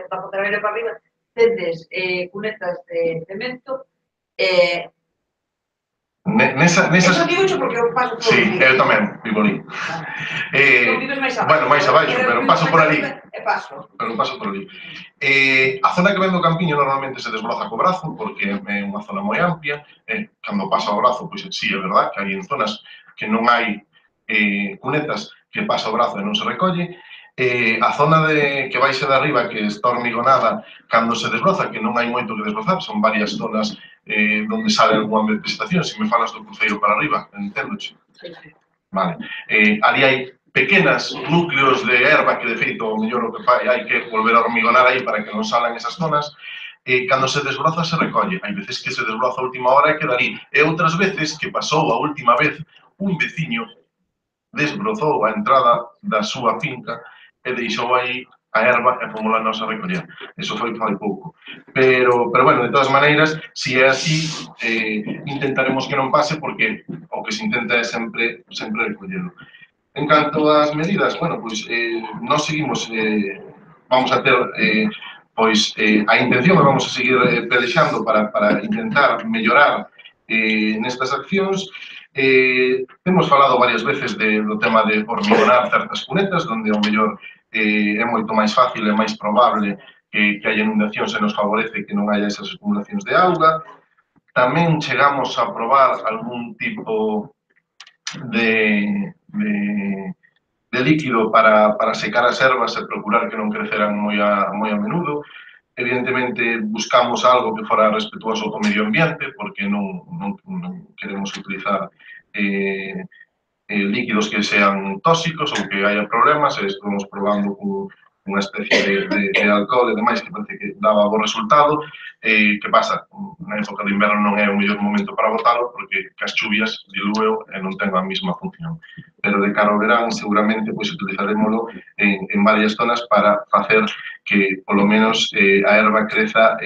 Pontenaveira para arriba, tendes cunetas de cemento Eso digo porque eu paso por ali. Sí, eu tamén vivo ali. Bueno, máis abaixo, pero paso por ali. Pero paso por ali. A zona que ven do Campiño normalmente se desbroza co brazo, porque é unha zona moi amplia. Cando pasa o brazo, pois sí, é verdad que hai en zonas que non hai cunetas que pasa o brazo e non se recolle. A zona que baixe de arriba, que está hormigonada, cando se desbroza, que non hai moito que desbrozar, son varias zonas donde sale algunha vegetación. Se me falas do cruceiro para arriba, enténdoche. Vale. Ali hai pequenas núcleos de erva que, de feito, o mellor o que fai, hai que volver a hormigonar aí para que non salan esas zonas. Cando se desbroza, se recolle. Hai veces que se desbroza a última hora e queda ali. E outras veces que pasou a última vez un veciño desbrozou a entrada da súa finca e deixou aí a erva e fomos lá nós a recoller. Eso foi fai pouco. Pero, bueno, de todas maneiras, se é así, intentaremos que non pase porque o que se intenta é sempre recollelo. En canto ás medidas, bueno, pois, nós seguimos, vamos a ter, pois, a intención e vamos a seguir pelexando para intentar mellorar nestas accións. Temos falado varias veces do tema de hormigonar certas cunetas, onde ao mellor é moito máis fácil e máis probable que haya inundacións e nos favorece que non haya esas acumulacións de auga. Tamén chegamos a probar algún tipo de líquido para secar as ervas e procurar que non creceran moi a menudo. Evidentemente, buscamos algo que fora respetuoso co medio ambiente, porque non queremos utilizar líquidos que sean tóxicos ou que haya problemas, e estamos probando con unha especie de alcohol e demais que parece que daba bo resultado. Que pasa? Na época de inverno non é o mellor momento para botalo, porque as chuvias dilúeo e non ten a mesma función. Pero de cara ao verán, seguramente, pois utilizarémolo en varias zonas para facer que, polo menos, a erva creza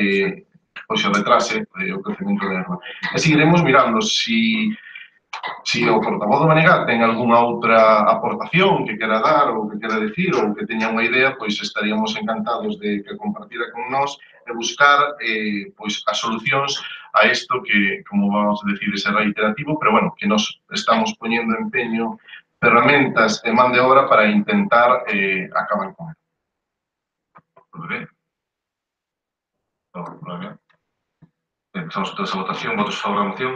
pois se retrase o crecemento da erva. E seguiremos mirando se o portavoz do Menegal ten algunha outra aportación que quera dar ou que quera decir ou que teña unha idea, pois estaríamos encantados de que compartira con nós e buscar pois as solucións a isto que, como vamos a decir, é reiterativo, pero bueno, que nos estamos poñendo empeño, ferramentas e man de obra para intentar acabar con ele. Muy bien. Muy bien. Empezamos toda esa votación. ¿Votos a favor de la moción?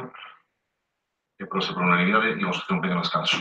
Que procede por unanimidade e vamos a facer un pequeno descanso.